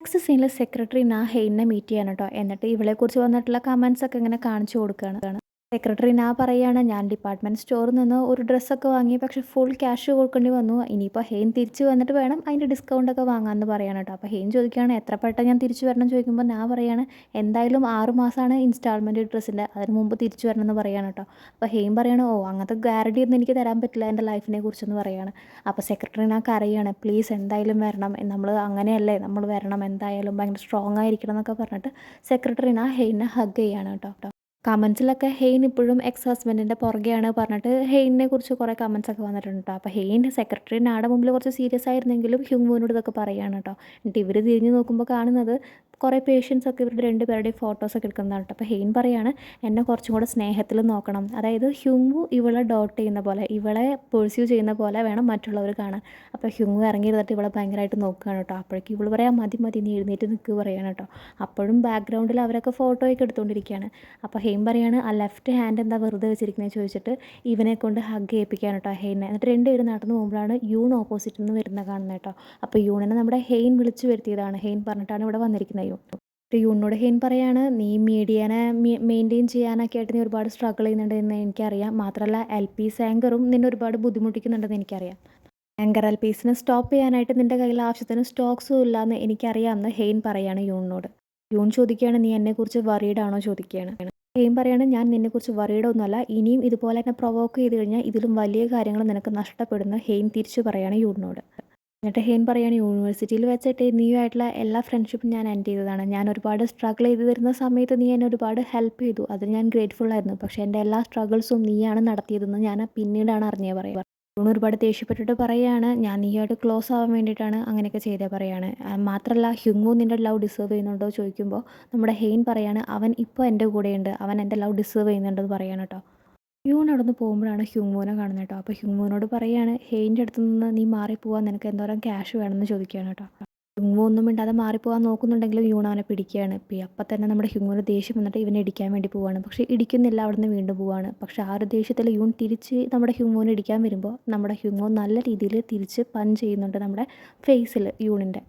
നെക്സ്റ്റ് സീനിൽ സെക്രട്ടറി ഹെയിനെ മീറ്റ് ചെയ്യാണ് കേട്ടോ. എന്നിട്ട് ഇവളെക്കുറിച്ച് വന്നിട്ടുള്ള കമൻസ് ഒക്കെ ഇങ്ങനെ കാണിച്ചു കൊടുക്കുകയാണ്. സെക്രട്ടറി പറയാണ് ഞാൻ ഡിപ്പാർട്ട്മെൻറ്റ് സ്റ്റോറിൽ നിന്ന് ഒരു ഡ്രസ്സൊക്കെ വാങ്ങി, പക്ഷേ ഫുൾ ക്യാഷ് കൊടുക്കേണ്ടി വന്നു, ഇനിയിപ്പോൾ ഹെയിൻ തിരിച്ച് വന്നിട്ട് വേണം അതിൻ്റെ ഡിസ്കൗണ്ടൊക്കെ വാങ്ങാമെന്ന് പറയാണ് കേട്ടോ. അപ്പോൾ ഹെയിൻ ചോദിക്കുകയാണ് എത്ര പെട്ടെന്ന് ഞാൻ തിരിച്ചു വരണം ചോദിക്കുമ്പോൾ പറയാണ് എന്തായാലും 6 മാസമാണ് ഇൻസ്റ്റാൾമെൻറ്റ് ഡ്രസ്സിൻ്റെ, അതിന് മുമ്പ് തിരിച്ചു വരണം എന്ന് പറയാണ് കേട്ടോ. അപ്പോൾ ഹെയിൻ പറയാണ് ഓ അങ്ങനത്തെ ഗ്യാരണ്ടി ഒന്നും എനിക്ക് തരാൻ പറ്റില്ല എൻ്റെ ലൈഫിനെ കുറിച്ചെന്ന് പറയാണ്. അപ്പോൾ സെക്രട്ടറി കരയാണ് പ്ലീസ് എന്തായാലും വരണം, നമ്മൾ അങ്ങനെയല്ലേ നമ്മൾ വരണം എന്തായാലും, ഭയങ്കര സ്ട്രോങ് ആയിരിക്കണം എന്നൊക്കെ പറഞ്ഞിട്ട് സെക്രട്ടറി ഹെയിനെ ഹഗ് ചെയ്യാണ് കേട്ടോ. കമൻസിലൊക്കെ ഹെയിൻ ഇപ്പോഴും എക്സ് ഹസ്ബൻഡിൻ്റെ പുറകെയാണ് പറഞ്ഞിട്ട് ഹെയിനെ കുറിച്ച് കുറേ കമൻസ് ഒക്കെ വന്നിട്ടുണ്ട് കേട്ടോ. അപ്പോൾ ഹെയിൻ സെക്രട്ടറി മുമ്പിൽ കുറച്ച് സീരിയസ് ആയിരുന്നെങ്കിലും ഹ്യൂങ്വോനോട് ഇതൊക്കെ പറയുകയാണ് കേട്ടോ. എന്നിട്ട് ഇവർ തിരിഞ്ഞ് നോക്കുമ്പോൾ കാണുന്നത് കുറേ പേഷ്യൻസ് ഒക്കെ ഇവരുടെ രണ്ടുപേരുടെയും ഫോട്ടോസൊക്കെ എടുക്കുന്നതാണ് കേട്ടോ. അപ്പോൾ ഹെയിൻ പറയാണ് എന്നെ കുറച്ചും കൂടെ സ്നേഹത്തിൽ നോക്കണം, അതായത് ഹ്യൂങ്വു ഇവളെ ഡോട്ട് ചെയ്യുന്ന പോലെ, ഇവളെ പെർസ്യൂ ചെയ്യുന്ന പോലെ വേണം മറ്റുള്ളവർ കാണാൻ. അപ്പോൾ ഹ്യൂങ്വു ഇറങ്ങിയിരുന്നിട്ട് ഇവളെ ഭയങ്കരമായിട്ട് നോക്കുകയാണ് കേട്ടോ. അപ്പോഴേക്കും ഇവൾ പറയാം മതി മതി നീ എഴുന്നേറ്റ് നിൽക്കുക പറയാണ് കേട്ടോ. അപ്പോഴും ബാക്ക്ഗ്രൗണ്ടിൽ അവരൊക്കെ ഫോട്ടോയൊക്കെ എടുത്തുകൊണ്ടിരിക്കുകയാണ്. അപ്പോൾ ഹെയിൻ പറയാണ് ആ ലെഫ്റ്റ് ഹാൻഡ് എന്താ വെറുതെ വെച്ചിരിക്കുന്നത് ചോദിച്ചിട്ട് ഇവനെ കൊണ്ട് ഹഗ് ചെയ്യിപ്പിക്കുകയാണ് കേട്ടോ ഹെയിനെ. എന്നിട്ട് രണ്ടുപേരും നടന്നു പോകുമ്പോഴാണ് യൂൺ ഓപ്പോസിറ്റിൽ നിന്ന് വരുന്നത് കാണുന്നത് കേട്ടോ. അപ്പോൾ യൂണിനെ നമ്മുടെ ഹെയിൻ വിളിച്ചു വരുത്തിയതാണ്, ഹെയിൻ പറഞ്ഞിട്ടാണ് ഇവിടെ വന്നിരിക്കുന്നത്. യൂണിനോട് ഹെയിൻ പറയാണ് നീ മീഡിയനെ മെയിൻറ്റെയിൻ ചെയ്യാനൊക്കെ ആയിട്ട് നീ ഒരുപാട് സ്ട്രഗിൾ ചെയ്യുന്നുണ്ടെന്ന് എനിക്കറിയാം, മാത്രമല്ല LPs ആങ്കറും നിന്നെ ഒരുപാട് ബുദ്ധിമുട്ടിക്കുന്നുണ്ടെന്ന് എനിക്കറിയാം, ആങ്കർ LPsനെ സ്റ്റോപ്പ് ചെയ്യാനായിട്ട് നിൻ്റെ കയ്യിൽ ആവശ്യത്തിന് സ്റ്റോക്സും ഇല്ലയെന്ന് എനിക്കറിയാമെന്ന് ഹെയിൻ പറയാണ് യൂണിനോട്. യൂൺ ചോദിക്കുകയാണ് നീ എന്നെക്കുറിച്ച് വറീഡാണോ ചോദിക്കുകയാണ്. ഹെയിൻ പറയാണ് ഞാൻ നിന്നെക്കുറിച്ച് വറീഡൊന്നുമല്ല, ഇനിയും ഇതുപോലെ എന്നെ പ്രൊവോക്ക് ചെയ്ത് കഴിഞ്ഞാൽ ഇതിലും വലിയ കാര്യങ്ങൾ നിനക്ക് നഷ്ടപ്പെടുന്ന ഹെയിൻ തിരിച്ചു പറയാണ് യൂണിനോട്. എന്നിട്ട് ഹെയിൻ പറയാണ് യൂണിവേഴ്സിറ്റിയിൽ വെച്ചിട്ട് നീയുമായിട്ടുള്ള എല്ലാ ഫ്രണ്ട്ഷിപ്പും ഞാൻ എൻഡ് ചെയ്തതാണ്, ഞാൻ ഒരുപാട് സ്ട്രഗിൾ ചെയ്ത് തരുന്ന സമയത്ത് നീ എന്നെ ഒരുപാട് ഹെൽപ്പ് ചെയ്തു, അതിന് ഞാൻ ഗ്രേറ്റ്ഫുൾ ആയിരുന്നു, പക്ഷേ എൻ്റെ എല്ലാ സ്ട്രഗിൾസും നീയാണ് നടത്തിയതെന്ന് ഞാൻ പിന്നീടാണ് അറിഞ്ഞത് പറയുക. യൂൺ ഒരുപാട് ദേഷ്യപ്പെട്ടിട്ട് പറയുകയാണ് ഞാൻ നീയായിട്ട് ക്ലോസ് ആവാൻ വേണ്ടിയിട്ടാണ് അങ്ങനെയൊക്കെ ചെയ്തേ പറയാണ്. മാത്രമല്ല ഹ്യൂങ്വു നിൻ്റെ ലവ് ഡിസേർവ് ചെയ്യുന്നുണ്ടോ ചോദിക്കുമ്പോൾ നമ്മുടെ ഹെയിൻ പറയാണ് അവൻ ഇപ്പോൾ എൻ്റെ കൂടെയുണ്ട്, അവൻ എൻ്റെ ലവ് ഡിസേർവ് ചെയ്യുന്നുണ്ടെന്ന് പറയാണ് കേട്ടോ. യൂൺ അവിടെ നിന്ന് പോകുമ്പോഴാണ് ഹ്യൂങ്വോനെ കാണുന്നത് കേട്ടോ. അപ്പോൾ ഹ്യൂങ്വോനോട് പറയാണ് ഹെയിൻ്റെ അടുത്ത് നിന്ന് നീ മാറിപ്പോവാൻ നിനക്ക് എന്തോരം ക്യാഷ് വേണമെന്ന് ചോദിക്കുകയാണ് കേട്ടോ. ഹ്യൂങ്വോ ഒന്നും മിണ്ടാതെ മാറിപ്പോകാൻ നോക്കുന്നുണ്ടെങ്കിലും യൂൺ അവനെ പിടിക്കുകയാണ്. അപ്പം തന്നെ നമ്മുടെ ഹ്യൂങ്വോന് ദേഷ്യം വന്നിട്ട് ഇവനെ ഇടിക്കാൻ വേണ്ടി പോവാണ്, പക്ഷേ ഇടിക്കുന്നില്ല, അവിടെ നിന്ന് വീണ്ടും പോവാണ്. പക്ഷേ ആ ഒരു ദേഷ്യത്തിൽ യൂൺ തിരിച്ച് നമ്മുടെ ഹ്യൂങ്വോനെ ഇടിക്കാൻ വരുമ്പോൾ നമ്മുടെ ഹ്യൂങ്വോ നല്ല രീതിയിൽ തിരിച്ച് പഞ്ച് ചെയ്യുന്നുണ്ട് നമ്മുടെ ഫേസിൽ യൂണിൻ്റെ.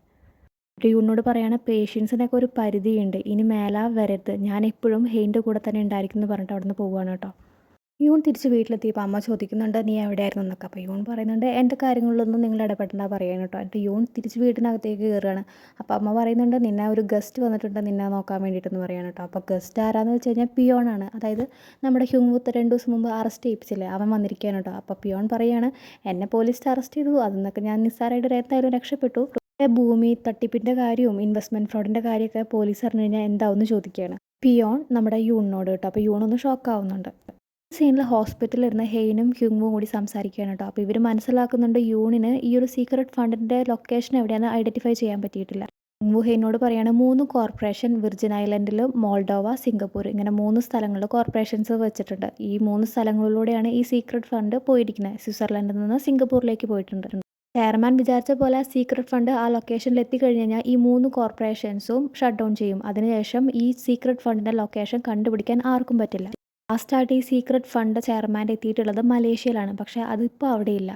യൂണിനോട് പറയാണ് പേഷ്യൻസിനൊക്കെ ഒരു പരിധിയുണ്ട്, ഇനി മേലാ വരരുത്, ഞാൻ എപ്പോഴും ഹെയിൻ്റെ കൂടെ തന്നെ ഉണ്ടായിരിക്കും എന്ന് പറഞ്ഞിട്ട് അവിടെ നിന്ന് പോവുകയാണ് കേട്ടോ. യൂൺ തിരിച്ച് വീട്ടിലെത്തിയപ്പോൾ അമ്മ ചോദിക്കുന്നുണ്ട് നീ എവിടെയായിരുന്നു എന്നൊക്കെ. അപ്പോൾ യൂൺ പറയുന്നുണ്ട് എൻ്റെ കാര്യങ്ങളിലൊന്നും നിങ്ങൾ ഇടപെടേണ്ട പറയുകയാണ് കേട്ടോ. എന്നിട്ട് യൂൺ തിരിച്ച് വീട്ടിനകത്തേക്ക് കയറുകയാണ്. അപ്പോൾ അമ്മ പറയുന്നുണ്ട് നിന്നെ ഒരു ഗസ്റ്റ് വന്നിട്ടുണ്ട് നിന്നെ നോക്കാൻ വേണ്ടിയിട്ടെന്ന് പറയുകയാണ് കേട്ടോ. അപ്പോൾ ഗസ്റ്റ് ആരാന്ന് വെച്ച് കഴിഞ്ഞാൽ പിയോണാണ്, അതായത് നമ്മുടെ ഹ്യൂങ്വുത്ത് 2 ദിവസം മുമ്പ് അറസ്റ്റ് ചെയ്യിപ്പിച്ചില്ലേ അവൻ വന്നിരിക്കുകയാണ് കേട്ടോ. അപ്പോൾ പിയോൺ പറയാണ് എന്നെ പോലീസ് അറസ്റ്റ് ചെയ്തു, അതിന്നൊക്കെ ഞാൻ നിസ്സാരമായിട്ട് എന്തായാലും രക്ഷപ്പെട്ടു, ഭൂമി തട്ടിപ്പിൻ്റെ കാര്യവും ഇൻവെസ്റ്റ്മെൻറ്റ് ഫ്രോഡിൻ്റെ കാര്യമൊക്കെ പോലീസ് അറിഞ്ഞു കഴിഞ്ഞാൽ എന്താവെന്ന് ചോദിക്കുകയാണ് പിയോൺ നമ്മുടെ യൂണിനോട് കേട്ടോ. അപ്പോൾ യൂണൊന്ന് ഷോക്കാവുന്നുണ്ട്. സീനിൽ ഹോസ്പിറ്റലിൽ ഇരുന്ന് ഹെയിനും ഹ്യൂങ്വും കൂടി സംസാരിക്കുകയാണ് കേട്ടോ. അപ്പോൾ ഇവർ മനസ്സിലാക്കുന്നുണ്ട് യൂണിന് ഈ ഒരു സീക്രട്ട് ഫണ്ടിൻ്റെ ലൊക്കേഷൻ എവിടെയാണെന്ന് ഐഡൻറ്റിഫൈ ചെയ്യാൻ പറ്റിയിട്ടില്ല. ഹ്യൂങ്വു ഹെയിനോട് പറയാണ് 3 കോർപ്പറേഷൻ വിർജിൻ ഐലൻഡിൽ, മോൾഡോവ, സിംഗപ്പൂർ, ഇങ്ങനെ 3 സ്ഥലങ്ങളിൽ കോർപ്പറേഷൻസ് വെച്ചിട്ടുണ്ട്. ഈ 3 സ്ഥലങ്ങളിലൂടെയാണ് ഈ സീക്രട്ട് ഫണ്ട് പോയിരിക്കുന്നത്. സ്വിറ്റ്സർലൻഡിൽ നിന്ന് സിംഗപ്പൂരിലേക്ക് പോയിട്ടുണ്ട്. ചെയർമാൻ വിചാരിച്ച പോലെ സീക്രട്ട് ഫണ്ട് ആ ലൊക്കേഷനിൽ എത്തിക്കഴിഞ്ഞ് കഴിഞ്ഞാൽ ഈ 3 കോർപ്പറേഷൻസും ഷട്ട് ഡൗൺ ചെയ്യും. അതിനുശേഷം ഈ സീക്രട്ട് ഫണ്ടിൻ്റെ ലൊക്കേഷൻ കണ്ടുപിടിക്കാൻ ആർക്കും പറ്റില്ല. ലാസ്റ്റായിട്ട് ഈ സീക്രട്ട് ഫണ്ട് ചെയർമാൻ്റെ എത്തിയിട്ടുള്ളത് മലേഷ്യയിലാണ്, പക്ഷേ അതിപ്പോൾ അവിടെയില്ല.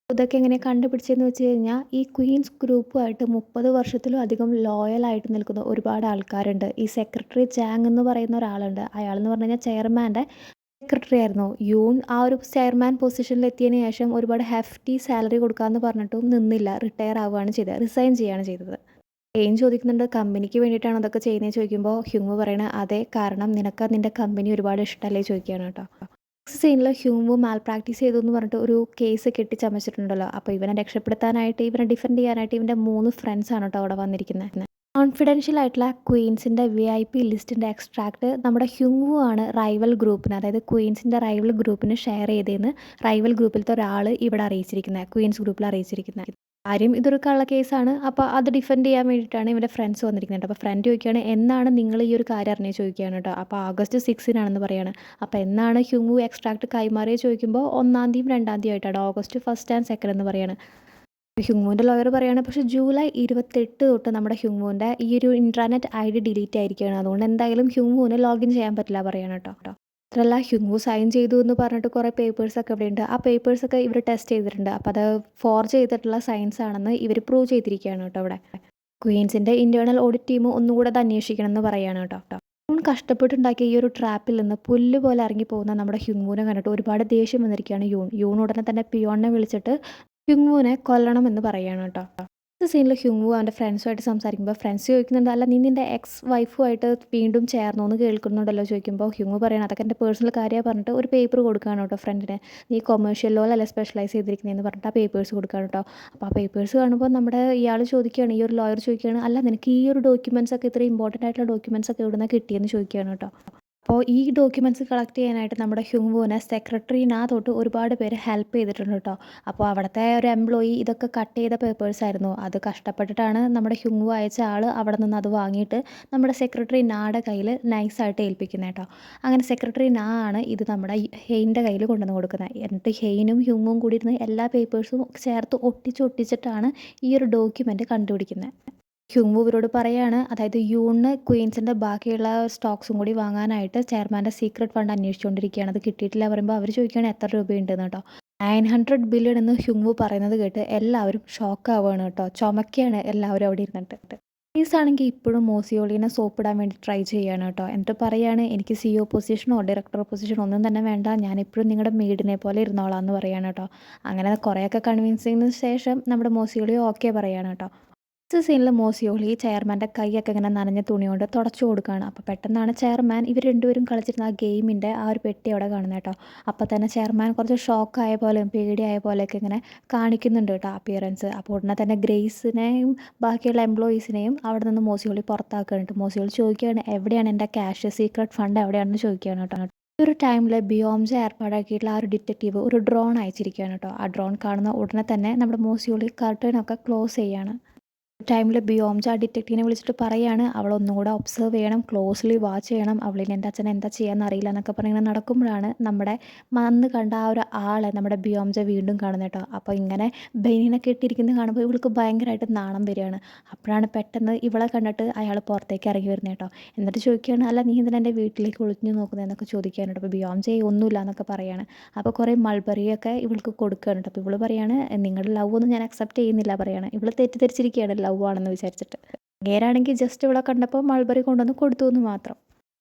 ഇതൊക്കെ എങ്ങനെ കണ്ടുപിടിച്ചതെന്ന് വെച്ച് കഴിഞ്ഞാൽ ഈ ക്വീൻസ് ഗ്രൂപ്പുമായിട്ട് 30 വർഷത്തിലും അധികം ലോയലായിട്ട് നിൽക്കുന്ന ഒരുപാട് ആൾക്കാരുണ്ട്. ഈ സെക്രട്ടറി ജാങ് എന്ന് പറയുന്ന ഒരാളുണ്ട്, അയാളെന്ന് പറഞ്ഞു കഴിഞ്ഞാൽ ചെയർമാൻ്റെ സെക്രട്ടറി ആയിരുന്നു. യൂൺ ആ ഒരു ചെയർമാൻ പൊസിഷനിൽ എത്തിയതിന് ശേഷം ഒരുപാട് ഹെഫ്റ്റി സാലറി കൊടുക്കാമെന്ന് പറഞ്ഞിട്ടും നിന്നില്ല, റിട്ടയർ ആവുകയാണ് ചെയ്തത്, റിസൈൻ ചെയ്യുകയാണ് ചെയ്തത്. ഹെയിൻ ചോദിക്കുന്നുണ്ട് കമ്പനിക്ക് വേണ്ടിയിട്ടാണ് അതൊക്കെ ചെയ്യുന്നത് ചോദിക്കുമ്പോൾ ഹ്യൂങ്വു പറയണത് അതെ, കാരണം നിനക്ക് നിൻ്റെ കമ്പനി ഒരുപാട് ഇഷ്ടമല്ലേ ചോദിക്കുകയാണ് കേട്ടോ. നെക്സ്റ്റ് സീനിൽ ഹ്യൂങ്വു മാൽ പ്രാക്ടീസ് ചെയ്തു എന്ന് പറഞ്ഞിട്ട് ഒരു കേസ് കെട്ടിച്ചമച്ചിട്ടുണ്ടല്ലോ. അപ്പോൾ ഇവനെ രക്ഷപ്പെടുത്താനായിട്ട്, ഇവനെ ഡിഫെൻഡ് ചെയ്യാനായിട്ട് ഇവൻ്റെ 3 ഫ്രണ്ട്സാണ് കേട്ടോ അവിടെ വന്നിരിക്കുന്നത്. കോൺഫിഡൻഷ്യൽ ആയിട്ടുള്ള ക്വീൻസിൻ്റെ VIP ലിസ്റ്റിൻ്റെ എക്സ്ട്രാക്ട് നമ്മുടെ ഹ്യൂങ്വു ആണ് റൈവൽ ഗ്രൂപ്പിന്, അതായത് ക്വീൻസിൻ്റെ റൈവൽ ഗ്രൂപ്പിന് ഷെയർ ചെയ്തതെന്ന് റൈവൽ ഗ്രൂപ്പിലത്തെ ഒരാൾ ഇവിടെ അറിയിച്ചിരിക്കുന്നത്, ക്വീൻസ് ഗ്രൂപ്പിൽ അറിയിച്ചിരിക്കുന്നത്. കാര്യം ഇതൊരു കള്ള കേസാണ്. അപ്പോൾ അത് ഡിഫെൻഡ് ചെയ്യാൻ വേണ്ടിയിട്ടാണ് ഇവൻ്റെ ഫ്രണ്ട്സ് വന്നിരിക്കുന്നത്. അപ്പോൾ ഫ്രണ്ട് ചോദിക്കുകയാണ് എന്നാണ് നിങ്ങൾ ഈ ഒരു കാര്യം അറിഞ്ഞത് ചോദിക്കുകയാണ് കേട്ടോ. അപ്പോൾ August 6 പറയുകയാണ്. അപ്പോൾ എന്നാണ് ഹ്യൂങ്വു എക്സ്ട്രാക്ട് കൈമാറിയത് ചോദിക്കുമ്പോൾ 1-ാം തീയതിയും 2-ാം തീയതി ആയിട്ടാണ്, August 1 and 2 എന്ന് പറയുകയാണ്. ഹ്യൂങ്‌വൂൻ്റെ ലോയർ പറയാണ് പക്ഷേ ജൂലൈ 28 തൊട്ട് നമ്മുടെ ഹ്യൂങ്‌വൂൻ്റെ ഈ ഒരു ഇൻട്രാനെറ്റ് ഐഡി ഡിലീറ്റ് ആയിരിക്കുകയാണ്. അതുകൊണ്ട് എന്തായാലും ഹ്യൂങ്‌വൂന് ലോഗിൻ ചെയ്യാൻ പറ്റില്ല പറയാണ് കേട്ടോ. മാത്രമല്ല ഹ്യൂങ്‌വൂ സൈൻ ചെയ്തു എന്ന് പറഞ്ഞിട്ട് കുറേ പേപ്പേഴ്സൊക്കെ ഇവിടെയുണ്ട്. ആ പേപ്പേഴ്സൊക്കെ ഇവർ ടെസ്റ്റ് ചെയ്തിട്ടുണ്ട്. അപ്പോൾ അത് ഫോർജ് ചെയ്തിട്ടുള്ള സയൻസ് ആണെന്ന് ഇവർ പ്രൂവ് ചെയ്തിരിക്കുകയാണ് കേട്ടോ ഇവിടെ. ക്വീൻസിൻ്റെ ഇന്റേണൽ ഓഡിറ്റ് ടീം ഒന്നുകൂടെ അത് അന്വേഷിക്കണം എന്ന് പറയാണ് കേട്ടോ. ഹ്യൂൺ കഷ്ടപ്പെട്ടുണ്ടാക്കിയ ഈ ഒരു ട്രാപ്പിൽ നിന്ന് പുല്ല് പോലെ ഇറങ്ങി പോകുന്ന നമ്മുടെ ഹ്യൂങ്‌വൂനെ കണ്ടിട്ട് ഒരുപാട് ദേഷ്യം വന്നിരിക്കുകയാണ് യൂൺ. യൂൺ ഉടനെ തന്നെ പിയോണിനെ വിളിച്ചിട്ട് ഹ്യൂങ്‌വൂനെ കൊല്ലണമെന്ന് പറയാണ് കേട്ടോ. അടുത്ത സീനിൽ ഹ്യൂങ്‌വൂ അവൻ്റെ ഫ്രണ്ട്സുമായിട്ട് സംസാരിക്കുമ്പോൾ ഫ്രണ്ട്സ് ചോദിക്കുന്നുണ്ട് അല്ല നീ നിൻ്റെ എക്സ് വൈഫുമായിട്ട് വീണ്ടും ചേർന്നോ എന്ന് കേൾക്കുന്നുണ്ടല്ലോ ചോദിക്കുമ്പോൾ ഹ്യൂങ്‌വൂ പറയണം അതൊക്കെ എൻ്റെ പേഴ്സണൽ കാര്യമാണ് പറഞ്ഞിട്ട് ഒരു പേപ്പർ കൊടുക്കുകയാണ് കേട്ടോ ഫ്രണ്ടിന്. നീ കൊമേഴ്ഷ്യൽ ലോയിലല്ലേ സ്പെഷ്യലൈസ് ചെയ്തിരിക്കുന്നതെന്ന് പറഞ്ഞിട്ട് ആ പേപ്പേഴ്സ് കൊടുക്കുകയാണ് കേട്ടോ. അപ്പോൾ ആ പേപ്പേഴ്സ് കാണുമ്പോൾ നമ്മുടെ ഇയാൾ ചോദിക്കുകയാണ് ഈ ഒരു ലോയർ ചോദിക്കുകയാണ് അല്ല നിനക്ക് ഈ ഒരു ഡോക്യുമെൻറ്റ്സ് ഒക്കെ ഇത്രയും ഇമ്പോർട്ടൻ്റ് ആയിട്ടുള്ള ഡോക്യുമെൻറ്റ്സ് ഒക്കെ എവിടെ നിന്നാണ് കിട്ടിയെന്ന് ചോദിക്കുകയാണ് കേട്ടോ. അപ്പോൾ ഈ ഡോക്യുമെൻറ്റ്സ് കളക്ട് ചെയ്യാനായിട്ട് നമ്മുടെ ഹ്യൂങ്‌വൂനെ സെക്രട്ടറിനകത്തോട്ട് ഒരുപാട് പേര് ഹെൽപ്പ് ചെയ്തിട്ടുണ്ട് കേട്ടോ. അപ്പോൾ അവിടുത്തെ ഒരു എംപ്ലോയി ഇതൊക്കെ കട്ട് ചെയ്ത പേപ്പേഴ്സ് ആയിരുന്നു. അത് കഷ്ടപ്പെട്ടിട്ടാണ് നമ്മുടെ ഹ്യൂങ്‌വൂ അയച്ച ആൾ അവിടെ നിന്ന് അത് വാങ്ങിയിട്ട് നമ്മുടെ സെക്രട്ടറി നായുടെ കയ്യിൽ നൈസായിട്ട് ഏൽപ്പിക്കുന്നത് കേട്ടോ. അങ്ങനെ സെക്രട്ടറി നാ ആണ് ഇത് നമ്മുടെ ഹെയിൻ്റെ കയ്യിൽ കൊണ്ടുവന്ന് കൊടുക്കുന്നത്. എന്നിട്ട് ഹെയിനും ഹ്യൂങ്ങും കൂടി ഇരുന്ന് എല്ലാ പേപ്പേഴ്സും ചേർത്ത് ഒട്ടിച്ചിട്ടാണ് ഈ ഒരു ഡോക്യുമെൻ്റ് കണ്ടുപിടിക്കുന്നത്. ഹ്യൂങ്‌വൂ ഇവരോട് പറയാണ് അതായത് യൂണിന് ക്വീൻസിൻ്റെ ബാക്കിയുള്ള സ്റ്റോക്സും കൂടി വാങ്ങാനായിട്ട് ചെയർമാൻ്റെ സീക്രട്ട് ഫണ്ട് അന്വേഷിച്ചുകൊണ്ടിരിക്കുകയാണ്. അത് കിട്ടിയിട്ടില്ല പറയുമ്പോൾ അവർ ചോദിക്കുകയാണ് എത്ര രൂപയുണ്ടെന്ന് കേട്ടോ. 900 ബില്യൺ എന്ന് ഹ്യൂങ്‌വൂ പറയുന്നത് കേട്ട് എല്ലാവരും ഷോക്കാവുകയാണ് കേട്ടോ. ചുമക്കുകയാണ് എല്ലാവരും അവിടെ ഇരുന്നിട്ട്. പ്ലീസ് ആണെങ്കിൽ ഇപ്പോഴും മോസിയോളിനെ സോപ്പിടാൻ വേണ്ടി ട്രൈ ചെയ്യുകയാണ് കേട്ടോ. എന്നിട്ട് പറയാണ് എനിക്ക് CEO പൊസിഷനോ ഡയറക്ടർ പൊസിഷനോ ഒന്നും തന്നെ വേണ്ട, ഞാൻ ഇപ്പോഴും നിങ്ങളുടെ മെയ്ഡിനെ പോലെ ഇരുന്നോളാം എന്ന് പറയാണ് കേട്ടോ. അങ്ങനെ കുറേയൊക്കെ കൺവിൻസ് ചെയ്തതിന് ശേഷം നമ്മുടെ മോസിയോളി ഓക്കെ പറയാണ് കേട്ടോ. ഫസ്റ്റ് സീനിൽ മോസിയോളി ചെയർമാൻ്റെ കൈയൊക്കെ ഇങ്ങനെ നനഞ്ഞ തുണി കൊണ്ട് തുടച്ചു കൊടുക്കുകയാണ്. അപ്പോൾ പെട്ടെന്നാണ് ചെയർമാൻ ഇവർ രണ്ടുപേരും കളിച്ചിരുന്ന ആ ഗെയിമിൻ്റെ ആ ഒരു പെട്ടി അവിടെ കാണുന്നത് കേട്ടോ. അപ്പോൾ തന്നെ ചെയർമാൻ കുറച്ച് ഷോക്കായ പോലെയും പേടിയായ പോലെയൊക്കെ ഇങ്ങനെ കാണിക്കുന്നുണ്ട് കേട്ടോ അപ്പിയറൻസ്. അപ്പോൾ ഉടനെ തന്നെ ഗ്രേസിനെയും ബാക്കിയുള്ള എംപ്ലോയീസിനെയും അവിടെ നിന്ന് മോസിയോളി പുറത്താക്കുകയാണ്. മോസിയോളി ചോദിക്കുകയാണ് എവിടെയാണ് എൻ്റെ ക്യാഷ് സീക്രട്ട് ഫണ്ട് എവിടെയാണെന്ന് ചോദിക്കുകയാണ് കേട്ടോ. ഈ ഒരു ടൈമിൽ ബിയോംജെ ഏർപ്പാടാക്കിയിട്ടുള്ള ആ ഒരു ഡിറ്റക്റ്റീവ് ഒരു ഡ്രോൺ അയച്ചിരിക്കുകയാണ് കേട്ടോ. ആ ഡ്രോൺ കാണുന്ന ഉടനെ തന്നെ നമ്മുടെ മോസിയോളി കർട്ടനൊക്കെ ക്ലോസ് ചെയ്യാണ്. ടൈമിൽ ബിയോംജ ആ ഡിറ്റക്റ്റീവിനെ വിളിച്ചിട്ട് പറയാണ് അവൾ ഒന്നും കൂടെ ഒബ്സർവ് ചെയ്യണം, ക്ലോസ്ലി വാച്ച് ചെയ്യണം, അവളിനി എൻ്റെ അച്ഛൻ എന്താ ചെയ്യാന്ന് അറിയില്ല എന്നൊക്കെ പറഞ്ഞ് ഇങ്ങനെ നടക്കുമ്പോഴാണ് നമ്മുടെ അന്ന് കണ്ട ആ ഒരു ആളെ നമ്മുടെ ബിയോംജ വീണ്ടും കാണുന്നത് കേട്ടോ. അപ്പോൾ ഇങ്ങനെ ബെനിനൊക്കെ ഇട്ടിരിക്കുന്നത് കാണുമ്പോൾ ഇവൾക്ക് ഭയങ്കരമായിട്ട് നാണം വരികയാണ്. അപ്പോഴാണ് പെട്ടെന്ന് ഇവളെ കണ്ടിട്ട് അയാൾ പുറത്തേക്ക് ഇറങ്ങി വരുന്നത് കേട്ടോ. എന്നിട്ട് ചോദിക്കുകയാണ് അല്ല നീ എന്തിനാ എൻ്റെ വീട്ടിലേക്ക് ഒളിഞ്ഞു നോക്കുന്നത് എന്നൊക്കെ ചോദിക്കാനുണ്ട്. അപ്പോൾ ബിയോംജെ ഒന്നുമില്ല എന്നൊക്കെ പറയാണ്. അപ്പോൾ കുറേ മൾബറിയൊക്കെ ഇവൾക്ക് കൊടുക്കുകയാണ് കേട്ടോ. അപ്പോൾ ഇവൾ പറയാണ് നിങ്ങളുടെ ലവ് ഒന്നും ഞാൻ അക്സെപ്റ്റ് ചെയ്യുന്നില്ല പറയാണ്. ഇവൾ തെറ്റിദ്ധരിച്ചിരിക്കുകയാണ് ലവ് ആണെന്ന് വിചാരിച്ചിട്ട്. അങ്ങേരാണെങ്കിൽ ജസ്റ്റ് ഇവളെ കണ്ടപ്പോൾ മൾബറി കൊണ്ടുവന്ന് കൊടുത്തു എന്ന് മാത്രം.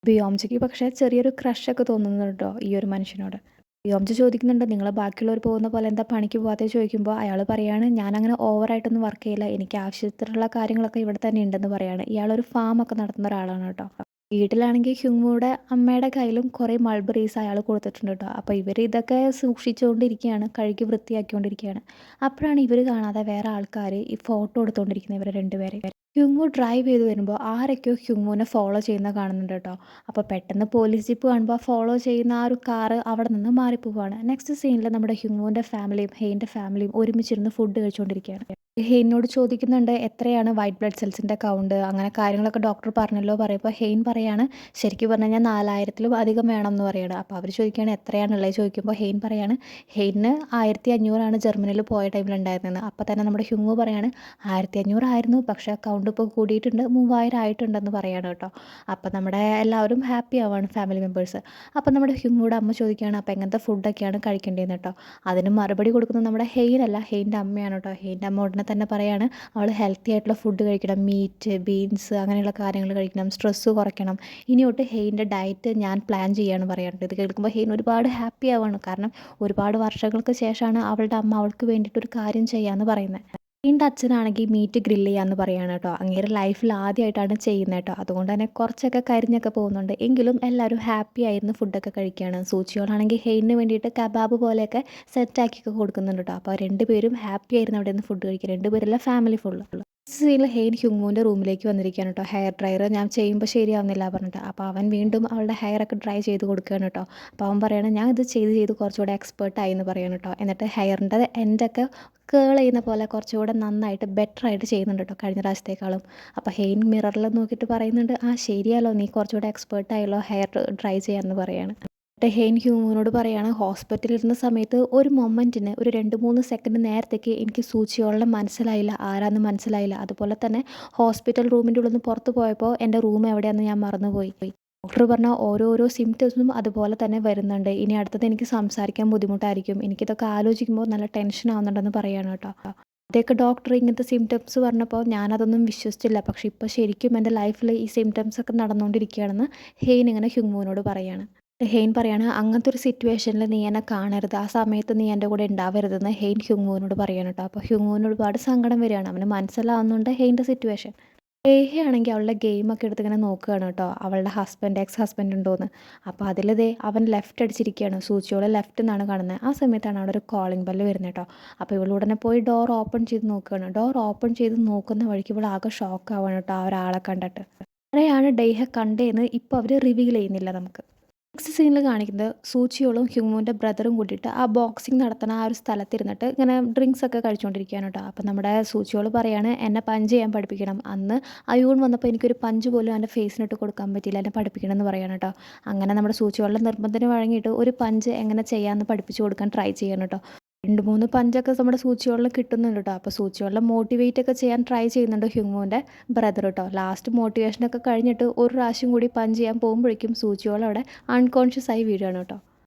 ബിയോംജയ്ക്ക് പക്ഷേ ചെറിയൊരു ക്രഷൊക്കെ തോന്നുന്നുണ്ട് കേട്ടോ ഈ ഒരു മനുഷ്യനോട്. ബിയോംജ ചോദിക്കുന്നുണ്ട് നിങ്ങൾ ബാക്കിയുള്ളവർ പോകുന്ന പോലെ എന്താ പണിക്ക് പോകാതെ ചോദിക്കുമ്പോൾ അയാൾ പറയാണ് ഞാനങ്ങനെ ഓവറായിട്ടൊന്നും വർക്ക് ചെയ്യില്ല, എനിക്ക് ആവശ്യത്തിനുള്ള കാര്യങ്ങളൊക്കെ ഇവിടെ തന്നെ ഉണ്ടെന്ന് പറയാണ്. ഇയാളൊരു ഫാമൊക്കെ നടത്തുന്ന ഒരാളാണ് കേട്ടോ. വീട്ടിലാണെങ്കിൽ ഹ്യൂങ്ങുടെ അമ്മയുടെ കയ്യിലും കുറേ മൾബറീസ് അയാൾ കൊടുത്തിട്ടുണ്ട് കേട്ടോ. അപ്പോൾ ഇവർ ഇതൊക്കെ സൂക്ഷിച്ചുകൊണ്ടിരിക്കുകയാണ്, കഴുകി വൃത്തിയാക്കിക്കൊണ്ടിരിക്കുകയാണ്. അപ്പോഴാണ് ഇവർ കാണാതെ വേറെ ആൾക്കാർ ഈ ഫോട്ടോ എടുത്തുകൊണ്ടിരിക്കുന്നത് ഇവരെ രണ്ടുപേരെ. ഹ്യൂങ്ങു ഡ്രൈവ് ചെയ്ത് വരുമ്പോൾ ആരൊക്കെയോ ഹ്യൂങ്ങുവിനെ ഫോളോ ചെയ്യുന്ന കാണുന്നുണ്ട് കേട്ടോ. അപ്പോൾ പെട്ടെന്ന് പോലീസ് ജീപ്പ് കാണുമ്പോൾ ഫോളോ ചെയ്യുന്ന ആ ഒരു കാറ് അവിടെ നിന്ന് മാറിപ്പോവാണ്. നെക്സ്റ്റ് സീനിൽ നമ്മുടെ ഹ്യൂങ്ങുവിൻ്റെ ഫാമിലിയും ഹെയിൻ്റെ ഫാമിലിയും ഒരുമിച്ചിരുന്ന് ഫുഡ് കഴിച്ചുകൊണ്ടിരിക്കുകയാണ്. ഹെയിനോട് ചോദിക്കുന്നുണ്ട് എത്രയാണ് വൈറ്റ് ബ്ലഡ് സെൽസിൻ്റെ കൗണ്ട് അങ്ങനെ കാര്യങ്ങളൊക്കെ ഡോക്ടർ പറഞ്ഞല്ലോ പറയുമ്പോൾ ഹെയിൻ പറയാണ് ശരിക്കും പറഞ്ഞു കഴിഞ്ഞാൽ 4000-ലും അധികം വേണം എന്ന് പറയുകയാണ്. അപ്പോൾ അവർ ചോദിക്കുകയാണ് എത്രയാണുള്ളത് ചോദിക്കുമ്പോൾ ഹെയിൻ പറയാണ് ഹെയിന് 1500 ജർമ്മനിയിൽ പോയ ടൈമിലുണ്ടായിരുന്നത്. അപ്പോൾ തന്നെ നമ്മുടെ ഹ്യൂങ്ങു പറയാണ് 1500 ആയിരുന്നു പക്ഷേ കൗണ്ട് ഇപ്പോൾ കൂടിയിട്ടുണ്ട് 3000 ആയിട്ടുണ്ടെന്ന് പറയാണ് കേട്ടോ. അപ്പോൾ നമ്മുടെ എല്ലാവരും ഹാപ്പി ആവാണ് ഫാമിലി മെമ്പേഴ്സ്. അപ്പോൾ നമ്മുടെ ഹ്യൂങ്ങുയുടെ അമ്മ ചോദിക്കുകയാണ് അപ്പോൾ എങ്ങനത്തെ ഫുഡൊക്കെയാണ് കഴിക്കേണ്ടതെന്ന് കേട്ടോ. അതിന് മറുപടി കൊടുക്കുന്നത് നമ്മുടെ ഹെയിനല്ല ഹെയിൻ്റെ അമ്മയാണ് കേട്ടോ. ഹെയിൻ്റെ അമ്മ ഉടനെ തന്നെ പറയാണ് അവൾ ഹെൽത്തി ആയിട്ടുള്ള ഫുഡ് കഴിക്കണം, മീറ്റ് ബീൻസ് അങ്ങനെയുള്ള കാര്യങ്ങൾ കഴിക്കണം, സ്ട്രെസ്സ് കുറയ്ക്കണം, ഇനി തൊട്ട് ഹെയിൻ്റെ ഡയറ്റ് ഞാൻ പ്ലാൻ ചെയ്യാമെന്ന് പറയാറുണ്ട്. ഇത് കേൾക്കുമ്പോൾ ഹെയിൻ ഒരുപാട് ഹാപ്പി ആവാണ്. കാരണം ഒരുപാട് വർഷങ്ങൾക്ക് ശേഷമാണ് അവളുടെ അമ്മ അവൾക്ക് വേണ്ടിയിട്ടൊരു കാര്യം ചെയ്യാമെന്ന് പറയുന്നത്. ഹെയിൻ്റെ അച്ഛനാണെങ്കിൽ മീറ്റ് ഗ്രില്ല് ചെയ്യാമെന്ന് പറയാണ് കേട്ടോ. അങ്ങേരെ ലൈഫിൽ ആദ്യമായിട്ടാണ് ചെയ്യുന്നത് കേട്ടോ. അതുകൊണ്ട് തന്നെ കുറച്ചൊക്കെ കരിഞ്ഞൊക്കെ പോകുന്നുണ്ട് എങ്കിലും എല്ലാവരും ഹാപ്പി ആയിരുന്നു ഫുഡൊക്കെ കഴിക്കുകയാണ്. സൂചിയോളാണെങ്കിൽ ഹെയിന് വേണ്ടിയിട്ട് കബാബ് പോലെയൊക്കെ സെറ്റാക്കിയൊക്കെ കൊടുക്കുന്നുണ്ട് കേട്ടോ. അപ്പോൾ രണ്ടുപേരും ഹാപ്പി ആയിരുന്നു അവിടെ നിന്ന് ഫുഡ് കഴിക്കുക, രണ്ടുപേരല്ല ഫാമിലി ഫുള്ള്. സീനിൽ ഹെയിൻ ഹ്യൂങ്ങുവിൻ്റെ റൂമിലേക്ക് വന്നിരിക്കുകയാണ് കേട്ടോ. ഹെയർ ഡ്രയർ ഞാൻ ചെയ്യുമ്പോൾ ശരിയാവുന്നില്ല പറഞ്ഞിട്ട്. അപ്പോൾ അവൻ വീണ്ടും അവളുടെ ഹെയറൊക്കെ ഡ്രൈ ചെയ്ത് കൊടുക്കുകയാണ് കേട്ടോ. അപ്പോൾ അവൻ പറയണം ഞാൻ ഇത് ചെയ്ത് കുറച്ചുകൂടെ എക്സ്പേർട്ടായി എന്ന് പറയാണ് കേട്ടോ. എന്നിട്ട് ഹെയറിൻ്റെ എൻഡൊക്കെ കേൾ ചെയ്യുന്ന പോലെ കുറച്ചുകൂടെ നന്നായിട്ട് ബെറ്ററായിട്ട് ചെയ്യുന്നുണ്ട് കേട്ടോ കഴിഞ്ഞ പ്രാവശ്യത്തേക്കാളും. അപ്പോൾ ഹെയിൻ മിററിൽ നോക്കിയിട്ട് പറയുന്നുണ്ട് ആ ശരിയാലോ നീ കുറച്ചുകൂടെ എക്സ്പേർട്ടായല്ലോ ഹെയർ ഡ്രൈ ചെയ്യാമെന്ന് പറയാണ്. ഹെയ്ൻ ഹ്യൂങ്ങിനോട് പറയാണ് ഹോസ്പിറ്റലിൽ സമയത്ത് ഒരു മൊമെൻറ്റിന് ഒരു 2-3 സെക്കൻഡ് നേരത്തേക്ക് എനിക്ക് സൂചിയോളെ മനസ്സിലായില്ല, ആരാന്ന് മനസ്സിലായില്ല. അതുപോലെ തന്നെ ഹോസ്പിറ്റൽ റൂമിൻ്റെ ഉള്ളിൽ നിന്ന് പുറത്ത് പോയപ്പോൾ എൻ്റെ റൂം എവിടെയാണെന്ന് ഞാൻ മറന്നുപോയി. ഡോക്ടർ പറഞ്ഞ ഓരോരോ സിംറ്റംസും അതുപോലെ തന്നെ വരുന്നുണ്ട്. ഇനി അടുത്തത് എനിക്ക് സംസാരിക്കാൻ ബുദ്ധിമുട്ടായിരിക്കും. എനിക്കിതൊക്കെ ആലോചിക്കുമ്പോൾ നല്ല ടെൻഷൻ ആവുന്നുണ്ടെന്ന് പറയാണ് കേട്ടോ. ആദ്യമൊക്കെ ഡോക്ടർ ഇങ്ങനത്തെ സിംറ്റംസ് പറഞ്ഞപ്പോൾ ഞാനതൊന്നും വിശ്വസിച്ചില്ല. പക്ഷേ ഇപ്പോൾ ശരിക്കും എൻ്റെ ലൈഫിൽ ഈ സിംറ്റംസ് ഒക്കെ നടന്നുകൊണ്ടിരിക്കുകയാണെന്ന് ഹെയ്ൻ ഇങ്ങനെ ഹ്യൂങ്ങുവിനോട് പറയാണ്. ഹെയ്ൻ പറയാണ് അങ്ങനത്തെ ഒരു സിറ്റുവേഷനിൽ നീ എന്നെ കാണരുത്, ആ സമയത്ത് നീ എൻ്റെ കൂടെ ഉണ്ടാവരുതെന്ന് ഹെയ്ൻ ഹ്യൂങ്ങുവിനോട് പറയാണ് കേട്ടോ. അപ്പോൾ ഹ്യൂങ്ങുവിന് ഒരുപാട് സങ്കടം വരികയാണ്. അവന് മനസ്സിലാവുന്നുണ്ട് ഹെയ്ൻ്റെ സിറ്റുവേഷൻ. ഏഹ്യ ആണെങ്കിൽ അവളുടെ ഗെയിമൊക്കെ എടുത്ത് ഇങ്ങനെ നോക്കുകയാണ് കേട്ടോ, അവളുടെ എക്സ് ഹസ്ബൻഡ് ഉണ്ടോയെന്ന്. അപ്പോൾ അതിലിതേ അവൻ ലെഫ്റ്റ് അടിച്ചിരിക്കുകയാണ്, സൂചിയോടെ ലെഫ്റ്റ് നിന്നാണ് കാണുന്നത്. ആ സമയത്താണ് അവിടെ ഒരു കോളിംഗ് ബെല്ല് വരുന്നത് കേട്ടോ. അപ്പോൾ ഇവൾ ഉടനെ പോയി ഡോർ ഓപ്പൺ ചെയ്ത് നോക്കുകയാണ്. ഡോർ ഓപ്പൺ ചെയ്ത് നോക്കുന്ന വഴിക്ക് ഇവൾ ആകെ ഷോക്ക് ആവുകയാണ് കേട്ടോ ആ ഒരാളെ കണ്ടിട്ട്. ആരെയാണ് ഡെയ്ഹ കണ്ടതെന്ന് ഇപ്പോൾ അവർ റിവീൽ ചെയ്യുന്നില്ല നമുക്ക്. നെക്സ്റ്റ് സീനിൽ കാണിക്കുന്നത് സൂചിയോളും ഹ്യൂങ്ങുവിൻ്റെ ബ്രദറും കൂടിയിട്ട് ആ ബോക്സിംഗ് നടത്തുന്ന ആ ഒരു സ്ഥലത്തിരുന്നിട്ട് ഇങ്ങനെ ഡ്രിങ്ക്സ് ഒക്കെ കഴിച്ചുകൊണ്ടിരിക്കുകയാണ് കേട്ടോ. അപ്പം നമ്മുടെ സൂചിയോള് പറയാണ് എന്നെ പഞ്ച് ചെയ്യാൻ പഠിപ്പിക്കണം. അന്ന് അയൂൺ വന്നപ്പോൾ എനിക്കൊരു പഞ്ച് പോലും എൻ്റെ ഫേസിനിട്ട് കൊടുക്കാൻ പറ്റിയില്ല, എന്നെ പഠിപ്പിക്കണം എന്ന് പറയാണ് കേട്ടോ. അങ്ങനെ നമ്മുടെ സൂചിയോളുടെ നിർബന്ധത്തിന് വഴങ്ങിയിട്ട് ഒരു പഞ്ച് എങ്ങനെ ചെയ്യാമെന്ന് പഠിപ്പിച്ചു കൊടുക്കാൻ ട്രൈ ചെയ്യണം കേട്ടോ. 2-3 പഞ്ചൊക്കെ നമ്മുടെ സൂചിയോളിൽ കിട്ടുന്നുണ്ട് കേട്ടോ. അപ്പോൾ സൂചിയോളിനെ മോട്ടിവേറ്റ് ഒക്കെ ചെയ്യാൻ ട്രൈ ചെയ്യുന്നുണ്ട് ഹ്യൂങ്ങുവിൻ്റെ ബ്രദർ കേട്ടോ. ലാസ്റ്റ് മോട്ടിവേഷനൊക്കെ കഴിഞ്ഞിട്ട് ഒരു പ്രാവശ്യം കൂടി പഞ്ച് ചെയ്യാൻ പോകുമ്പോഴേക്കും സൂചിയോൾ അവിടെ അൺകോൺഷ്യസ് ആയി വീഴുകയാണ് കേട്ടോ.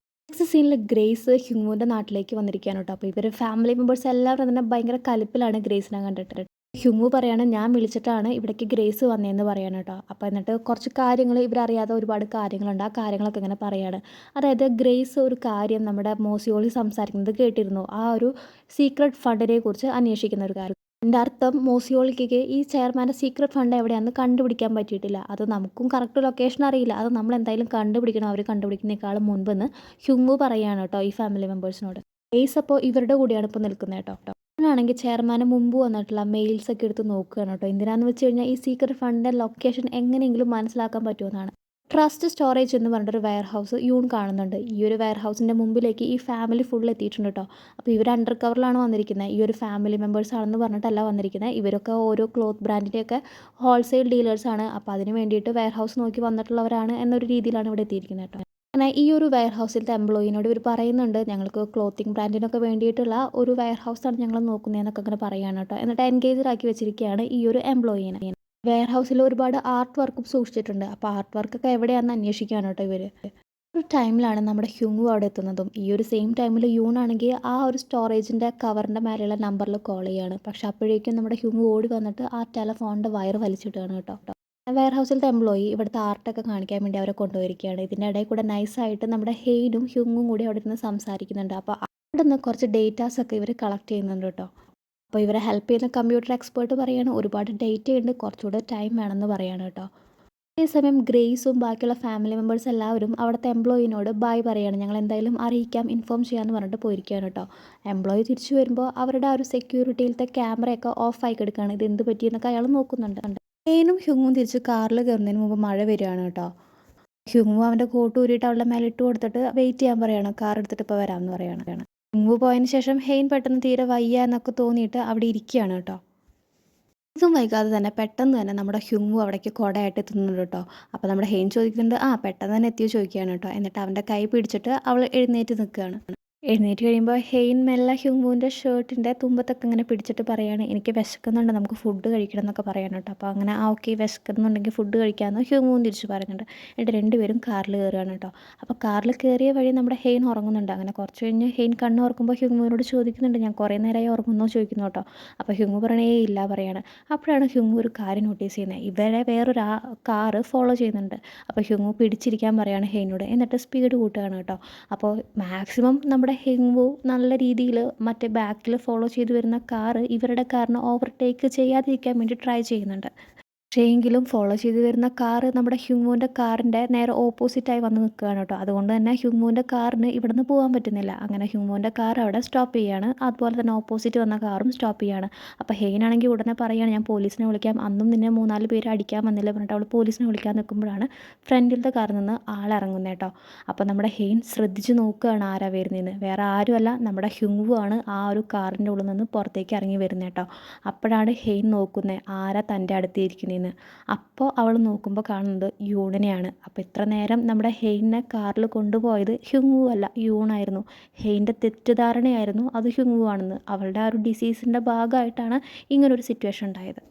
നെക്സ്റ്റ് സീനിൽ ഗ്രേസ് ഹ്യൂങ്ങുവിൻ്റെ നാട്ടിലേക്ക് വന്നിരിക്കുകയാണ് കേട്ടോ. അപ്പോൾ ഇവർ ഫാമിലി മെമ്പേഴ്സ് എല്ലാവരും തന്നെ ഭയങ്കര കലിപ്പിലാണ് ഗ്രേസിനെ കണ്ടിട്ട്. ഹ്യൂങ്ങു പറയാണ് ഞാൻ വിളിച്ചിട്ടാണ് ഇവിടേക്ക് ഗ്രേസ് വന്നതെന്ന് പറയാണ് കേട്ടോ. അപ്പോൾ എന്നിട്ട് കുറച്ച് കാര്യങ്ങൾ ഇവരറിയാതെ ഒരുപാട് കാര്യങ്ങളുണ്ട്, ആ കാര്യങ്ങളൊക്കെ ഇങ്ങനെ പറയാണ്. അതായത് ഗ്രേസ് ഒരു കാര്യം നമ്മുടെ മോസിയോളി സംസാരിക്കുന്നത് കേട്ടിരുന്നു, ആ ഒരു സീക്രട്ട് ഫണ്ടിനെ കുറിച്ച് അന്വേഷിക്കുന്ന ഒരു കാര്യം. എൻ്റെ അർത്ഥം മോസിയോളിക്ക് ഈ ചെയർമാൻ്റെ സീക്രട്ട് ഫണ്ട് എവിടെയാണെന്ന് കണ്ടുപിടിക്കാൻ പറ്റിയിട്ടില്ല. അത് നമുക്കും കറക്റ്റ് ലൊക്കേഷൻ അറിയില്ല, അത് നമ്മൾ എന്തായാലും കണ്ടുപിടിക്കണം, അവർ കണ്ടുപിടിക്കുന്നേക്കാളും മുൻപെന്ന് ഹ്യൂങ്ങു പറയുകയാണ് കേട്ടോ ഈ ഫാമിലി മെമ്പേഴ്സിനോട്. ഗ്രേസ് അപ്പോൾ ഇവരുടെ കൂടെയാണ് ഇപ്പോൾ നിൽക്കുന്നത് കേട്ടോ. ആണെങ്കിൽ ചെയർമാന് മുമ്പ് വന്നിട്ടുള്ള മെയിൽസ് ഒക്കെ എടുത്ത് നോക്കുകയാണ് കേട്ടോ. എന്തിനാന്ന് വെച്ച് കഴിഞ്ഞാൽ ഈ സീക്രട്ട് ഫണ്ടിൻ്റെ ലൊക്കേഷൻ എങ്ങനെയെങ്കിലും മനസ്സിലാക്കാൻ പറ്റുമെന്നാണ്. ട്രസ്റ്റ് സ്റ്റോറേജ് എന്ന് പറഞ്ഞിട്ടൊരു വെയർ ഹൗസ് യൂൺ കാണുന്നുണ്ട്. ഈ ഒരു വെയർ ഹൗസിൻ്റെ മുമ്പിലേക്ക് ഈ ഫാമിലി ഫുൾ എത്തിയിട്ടുണ്ട് കേട്ടോ. അപ്പോൾ ഇവർ അണ്ടർ കവറിലാണ് വന്നിരിക്കുന്നത്. ഈ ഒരു ഫാമിലി മെമ്പേഴ്സ് ആണെന്ന് പറഞ്ഞിട്ടല്ല വന്നിരിക്കുന്നത്. ഇവരൊക്കെ ഓരോ ക്ലോത്ത് ബ്രാൻഡിൻ്റെയൊക്കെ ഹോൾസെയിൽ ഡീലേഴ്സാണ്. അപ്പോൾ അതിന് വേണ്ടിയിട്ട് വെയർ ഹൗസ് നോക്കി വന്നിട്ടുള്ളവരാണ് എന്നൊരു രീതിയിലാണ് ഇവിടെ എത്തിയിരിക്കുന്നത് കേട്ടോ. അങ്ങനെ ഈ ഒരു വെയർ ഹൗസിലത്തെ എംപ്ലോയിനോട് ഇവർ പറയുന്നുണ്ട് ഞങ്ങൾക്ക് ക്ലോത്തിങ് ബ്രാൻഡിനൊക്കെ വേണ്ടിയിട്ടുള്ള ഒരു വെയർ ഹൗസാണ് ഞങ്ങൾ നോക്കുന്നതെന്നൊക്കെ അങ്ങനെ പറയുകയാണ് കേട്ടോ. എന്നിട്ട് എൻഗേജഡ് ആക്കി വെച്ചിരിക്കുകയാണ് ഈ ഒരു എംപ്ലോയിനെ. വെയർ ഹൗസിൽ ഒരുപാട് ആർട്ട് വർക്കും സൂക്ഷിച്ചിട്ടുണ്ട്. അപ്പോൾ ആർട്ട് വർക്കൊക്കെ എവിടെയാണെന്ന് അന്വേഷിക്കുകയാണ് കേട്ടോ ഇവർ. ഒരു ടൈമിലാണ് നമ്മുടെ ഹ്യൂങ്ങു അവിടെ എത്തുന്നതും. ഈ ഒരു സെയിം ടൈമിൽ യൂൺ ആണെങ്കിൽ ആ ഒരു സ്റ്റോറേജിൻ്റെ കവറിൻ്റെ മേലെയുള്ള നമ്പറിൽ കോൾ ചെയ്യാണ്. പക്ഷേ അപ്പോഴേക്കും നമ്മുടെ ഹ്യൂങ്ങു ഓടി വന്നിട്ട് ആ ടെലഫോണിൻ്റെ വയർ വലിച്ചിടുകയാണ് കേട്ടോ. വെയർ ഹൗസിലത്തെ എംപ്ലോയി ഇവിടുത്തെ ആർട്ടൊക്കെ കാണിക്കാൻ വേണ്ടി അവരെ കൊണ്ടുപോയിരിക്കുകയാണ്. ഇതിൻ്റെ ഇടയിൽ കൂടെ നൈസായിട്ട് നമ്മുടെ ഹെയ്നും ഹ്യൂങ്ങും കൂടി അവിടെ നിന്ന് സംസാരിക്കുന്നുണ്ട്. അപ്പോൾ അവിടെ നിന്ന് കുറച്ച് ഡേറ്റാസൊക്കെ ഇവർ കളക്ട് ചെയ്യുന്നുണ്ട് കേട്ടോ. അപ്പോൾ ഇവരെ ഹെൽപ്പ് ചെയ്യുന്ന കമ്പ്യൂട്ടർ എക്സ്പേർട്ട് പറയാണ് ഒരുപാട് ഡേറ്റ ഉണ്ട്, കുറച്ചുകൂടെ ടൈം വേണമെന്ന് പറയാണ് കേട്ടോ. അതേസമയം ഗ്രേസും ബാക്കിയുള്ള ഫാമിലി മെമ്പേഴ്സ് എല്ലാവരും അവിടുത്തെ എംപ്ലോയിനോട് ബായ് പറയാണ്, ഞങ്ങൾ എന്തായാലും അറിയിക്കാം, ഇൻഫോം ചെയ്യാമെന്ന് പറഞ്ഞിട്ട് പോയിരിക്കുകയാണ് കേട്ടോ. എംപ്ലോയി തിരിച്ചു വരുമ്പോൾ അവരുടെ ആ ഒരു സെക്യൂരിറ്റിയിലത്തെ ക്യാമറയൊക്കെ ഓഫായി കിടക്കുകയാണ്. ഇത് എന്ത് പറ്റിയെന്നൊക്കെ അയാൾ നോക്കുന്നുണ്ട്. ഹെയ്നും ഹ്യൂങ്ങും തിരിച്ച് കാറിൽ കയറുന്നതിന് മുമ്പ് മഴ വരികയാണ് കേട്ടോ. ഹ്യൂങ്ങു അവൻ്റെ കോട്ട് ഊരിയിട്ട് അവളുടെ മേലെ ഇട്ട് കൊടുത്തിട്ട് വെയിറ്റ് ചെയ്യാൻ പറയാണ്, കാർ എടുത്തിട്ട് ഇപ്പോൾ വരാമെന്ന് പറയാണ്. ഹ്യൂങ്ങു പോയതിന് ശേഷം ഹെയ്ൻ പെട്ടെന്ന് തീരെ വയ്യ എന്നൊക്കെ തോന്നിയിട്ട് അവിടെ ഇരിക്കുകയാണ് കേട്ടോ. ഇതും വൈകാതെ തന്നെ പെട്ടെന്ന് തന്നെ നമ്മുടെ ഹ്യൂങ്ങു അവിടേക്ക് കുടയായിട്ട് എത്തുന്നുണ്ട് കേട്ടോ. അപ്പോൾ നമ്മുടെ ഹെയ്ൻ ചോദിക്കുന്നുണ്ട് പെട്ടെന്ന് തന്നെ എത്തിയോ ചോദിക്കുകയാണ് കേട്ടോ. എന്നിട്ട് അവൻ്റെ കൈ പിടിച്ചിട്ട് അവൾ എഴുന്നേറ്റ് നിൽക്കുകയാണ്. എഴുന്നേറ്റ് കഴിയുമ്പോൾ ഹെയ്ൻ മെല്ലെ ഹ്യൂങ്ങുവിൻ്റെ ഷർട്ടിൻ്റെ തുമ്പത്തൊക്കെ ഇങ്ങനെ പിടിച്ചിട്ട് പറയാണ് എനിക്ക് വിശക്കുന്നുണ്ട്, നമുക്ക് ഫുഡ് കഴിക്കണം എന്നൊക്കെ പറയാണ് കേട്ടോ. അപ്പോൾ അങ്ങനെ ഓക്കെ വിശക്കുന്നുണ്ടെങ്കിൽ ഫുഡ് കഴിക്കാമെന്ന് ഹ്യൂങ്ങുവും തിരിച്ച് പറയുന്നുണ്ട്. എന്നിട്ട് രണ്ടുപേരും കാറിൽ കയറുകയാണ് കേട്ടോ. അപ്പോൾ കാറിൽ കയറിയ വഴി നമ്മുടെ ഹെയ്ൻ ഉറങ്ങുന്നുണ്ട്. അങ്ങനെ കുറച്ച് കഴിഞ്ഞ് ഹെയ്ൻ കണ്ണ് ഉറക്കുമ്പോൾ ഹ്യൂങ്ങുവിനോട് ചോദിക്കുന്നുണ്ട് ഞാൻ കുറേ നേരമായി ഉറങ്ങുന്നോ ചോദിക്കുന്നു കേട്ടോ. അപ്പോൾ ഹ്യൂങ്ങു പറയണേ ഇല്ല പറയാണ്. അപ്പോഴാണ് ഹ്യൂങ്ങു ഒരു കാര്യം നോട്ടീസ് ചെയ്യുന്നത്, ഇവരെ വേറൊരു കാറ് ഫോളോ ചെയ്യുന്നുണ്ട്. അപ്പോൾ ഹ്യൂങ്ങു പിടിച്ചിരിക്കാൻ പറയാണ് ഹെയ്നോട്. എന്നിട്ട് സ്പീഡ് കൂട്ടുകയാണ് കേട്ടോ. അപ്പോൾ മാക്സിമം നമ്മുടെ ഹ്യൂങ്ങു നല്ല രീതിയിൽ മറ്റേ ബാക്കിൽ ഫോളോ ചെയ്ത് വരുന്ന കാറ് ഇവരുടെ കാറിന് ഓവർടേക്ക് ചെയ്യാതിരിക്കാൻ വേണ്ടി ട്രൈ ചെയ്യുന്നുണ്ട്. പക്ഷേ എങ്കിലും ഫോളോ ചെയ്ത് വരുന്ന കാറ് നമ്മുടെ ഹ്യൂങ്ങുവിൻ്റെ കാറിൻ്റെ നേരെ ഓപ്പോസിറ്റായി വന്ന് നിൽക്കുകയാണ് കേട്ടോ. അതുകൊണ്ട് തന്നെ ഹ്യൂങ്ങുവിൻ്റെ കാറിന് ഇവിടുന്ന് പോകാൻ പറ്റുന്നില്ല. അങ്ങനെ ഹ്യൂങ്ങുവിൻ്റെ കാർ അവിടെ സ്റ്റോപ്പ് ചെയ്യുകയാണ്. അതുപോലെ തന്നെ ഓപ്പോസിറ്റ് വന്ന കാറും സ്റ്റോപ്പ് ചെയ്യുകയാണ്. അപ്പോൾ ഹെയ്നാണെങ്കിൽ ഉടനെ പറയുകയാണ് ഞാൻ പോലീസിനെ വിളിക്കാം, അന്നും നിന്നെ 3-4 പേര് അടിക്കാൻ വന്നില്ല പറഞ്ഞിട്ട് അവൾ പോലീസിനെ വിളിക്കാൻ നിൽക്കുമ്പോഴാണ് ഫ്രണ്ടിലത്തെ കാറിൽ നിന്ന് ആളിറങ്ങുന്നത് കേട്ടോ. അപ്പോൾ നമ്മുടെ ഹെയ്ൻ ശ്രദ്ധിച്ച് നോക്കുകയാണ് ആരാ വരുന്നതെന്ന്. വേറെ ആരുമല്ല നമ്മുടെ ഹ്യൂങ്ങു ആണ് ആ ഒരു കാറിൻ്റെ ഉള്ളിൽ നിന്ന് പുറത്തേക്ക് ഇറങ്ങി വരുന്നത് കേട്ടോ. അപ്പോഴാണ് ഹെയ്ൻ നോക്കുന്നത് ആരാ തൻ്റെ അടുത്ത് ഇരിക്കുന്നതെന്ന്. പറയുന്നത്. അപ്പോൾ അവൾ നോക്കുമ്പോൾ കാണുന്നത് യൂണിനെയാണ്. അപ്പോൾ ഇത്ര നേരം നമ്മുടെ ഹെയിനെ കാറിൽ കൊണ്ടുപോയത് ഹ്യുങ്വു അല്ല, യൂണായിരുന്നു. ഹെയിൻ്റെ തെറ്റിദ്ധാരണയായിരുന്നു അത് ഹ്യുങ്വു ആണെന്ന്. അവളുടെ ആ ഒരു ഡിസീസിൻ്റെ ഭാഗമായിട്ടാണ് ഇങ്ങനൊരു സിറ്റുവേഷൻ ഉണ്ടായത്.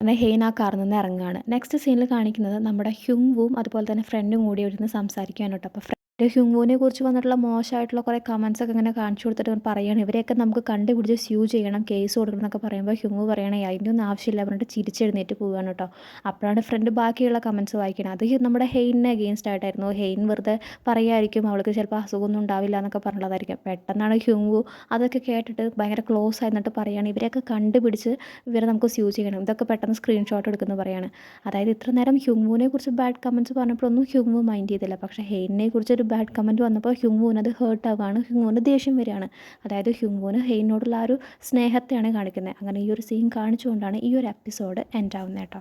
അങ്ങനെ ഹെയ്ൻ ആ കാറിൽ നിന്ന് ഇറങ്ങുകയാണ്. നെക്സ്റ്റ് സീനിൽ കാണിക്കുന്നത് നമ്മുടെ ഹ്യുങ്വുവും അതുപോലെ തന്നെ ഫ്രണ്ടും കൂടി ഇരുന്ന് സംസാരിക്കുകയാണ് കേട്ടോ. അപ്പോൾ ഹ്യുങ്വുവിനെ കുറിച്ച് വന്നിട്ടുള്ള മോശമായിട്ടുള്ള കുറേ കമൻസ് ഒക്കെ ഇങ്ങനെ കാണിച്ചു കൊടുത്തിട്ട് പറയുകയാണ്, ഇവരെയൊക്കെ നമുക്ക് കണ്ടുപിടിച്ച് സ്യൂ ചെയ്യണം, കേസ് കൊടുക്കണം എന്നൊക്കെ പറയുമ്പോൾ ഹ്യുങ്വു പറയണേ അതിൻ്റെ ഒന്നും ആവശ്യമില്ല പറഞ്ഞിട്ട് ചിരിച്ചെഴുന്നേറ്റ് പോവുകയാണ് കേട്ടോ. അപ്പോഴാണ് ഫ്രണ്ട് ബാക്കിയുള്ള കമൻസ് വായിക്കുന്നത്. അത് നമ്മുടെ ഹെയ്നിനെ അഗെയിൻസ്റ്റ് ആയിട്ടായിരുന്നു. ഹെയ്ൻ വെറുതെ പറയുമായിരിക്കും അവൾക്ക് ചിലപ്പോൾ അസുഖമൊന്നും ഉണ്ടാവില്ല എന്നൊക്കെ പറഞ്ഞതായിരിക്കും. പെട്ടെന്നാണ് ഹ്യുങ്വു അതൊക്കെ കേട്ടിട്ട് ഭയങ്കര ക്ലോസ് ആയിരുന്നിട്ട് പറയുകയാണ്, ഇവരെയൊക്കെ കണ്ടുപിടിച്ച് ഇവരെ നമുക്ക് സ്യൂ ചെയ്യണം. ഇതൊക്കെ പെട്ടെന്ന് സ്ക്രീൻഷോട്ട് എടുക്കുന്നു പറയാണ്. അതായത് ഇത്ര നേരം ഹ്യുങ്വുവിനെ കുറിച്ച് ബാഡ് കമൻറ്റ്സ് പറഞ്ഞപ്പോഴൊന്നും ഹ്യുങ്വു മൈൻഡ് ചെയ്തില്ല. പക്ഷേ ഹെയ്നിനെ കുറിച്ചൊരു ബാഡ് കമൻറ്റ് വന്നപ്പോൾ ഹ്യുങ്വുവിന് അത് ഹേർട്ട് ആവുകയാണ്. ഹ്യുങ്വുവിന് ദേഷ്യം വരികയാണ്. അതായത് ഹ്യുങ്വുവിന് ഹെയ്നോടുള്ള ആ ഒരു സ്നേഹത്തെയാണ് കാണിക്കുന്നത്. അങ്ങനെ ഈ ഒരു സീൻ കാണിച്ചുകൊണ്ടാണ് ഈ ഒരു എപ്പിസോഡ് എൻഡ് ആവുന്നത് കേട്ടോ.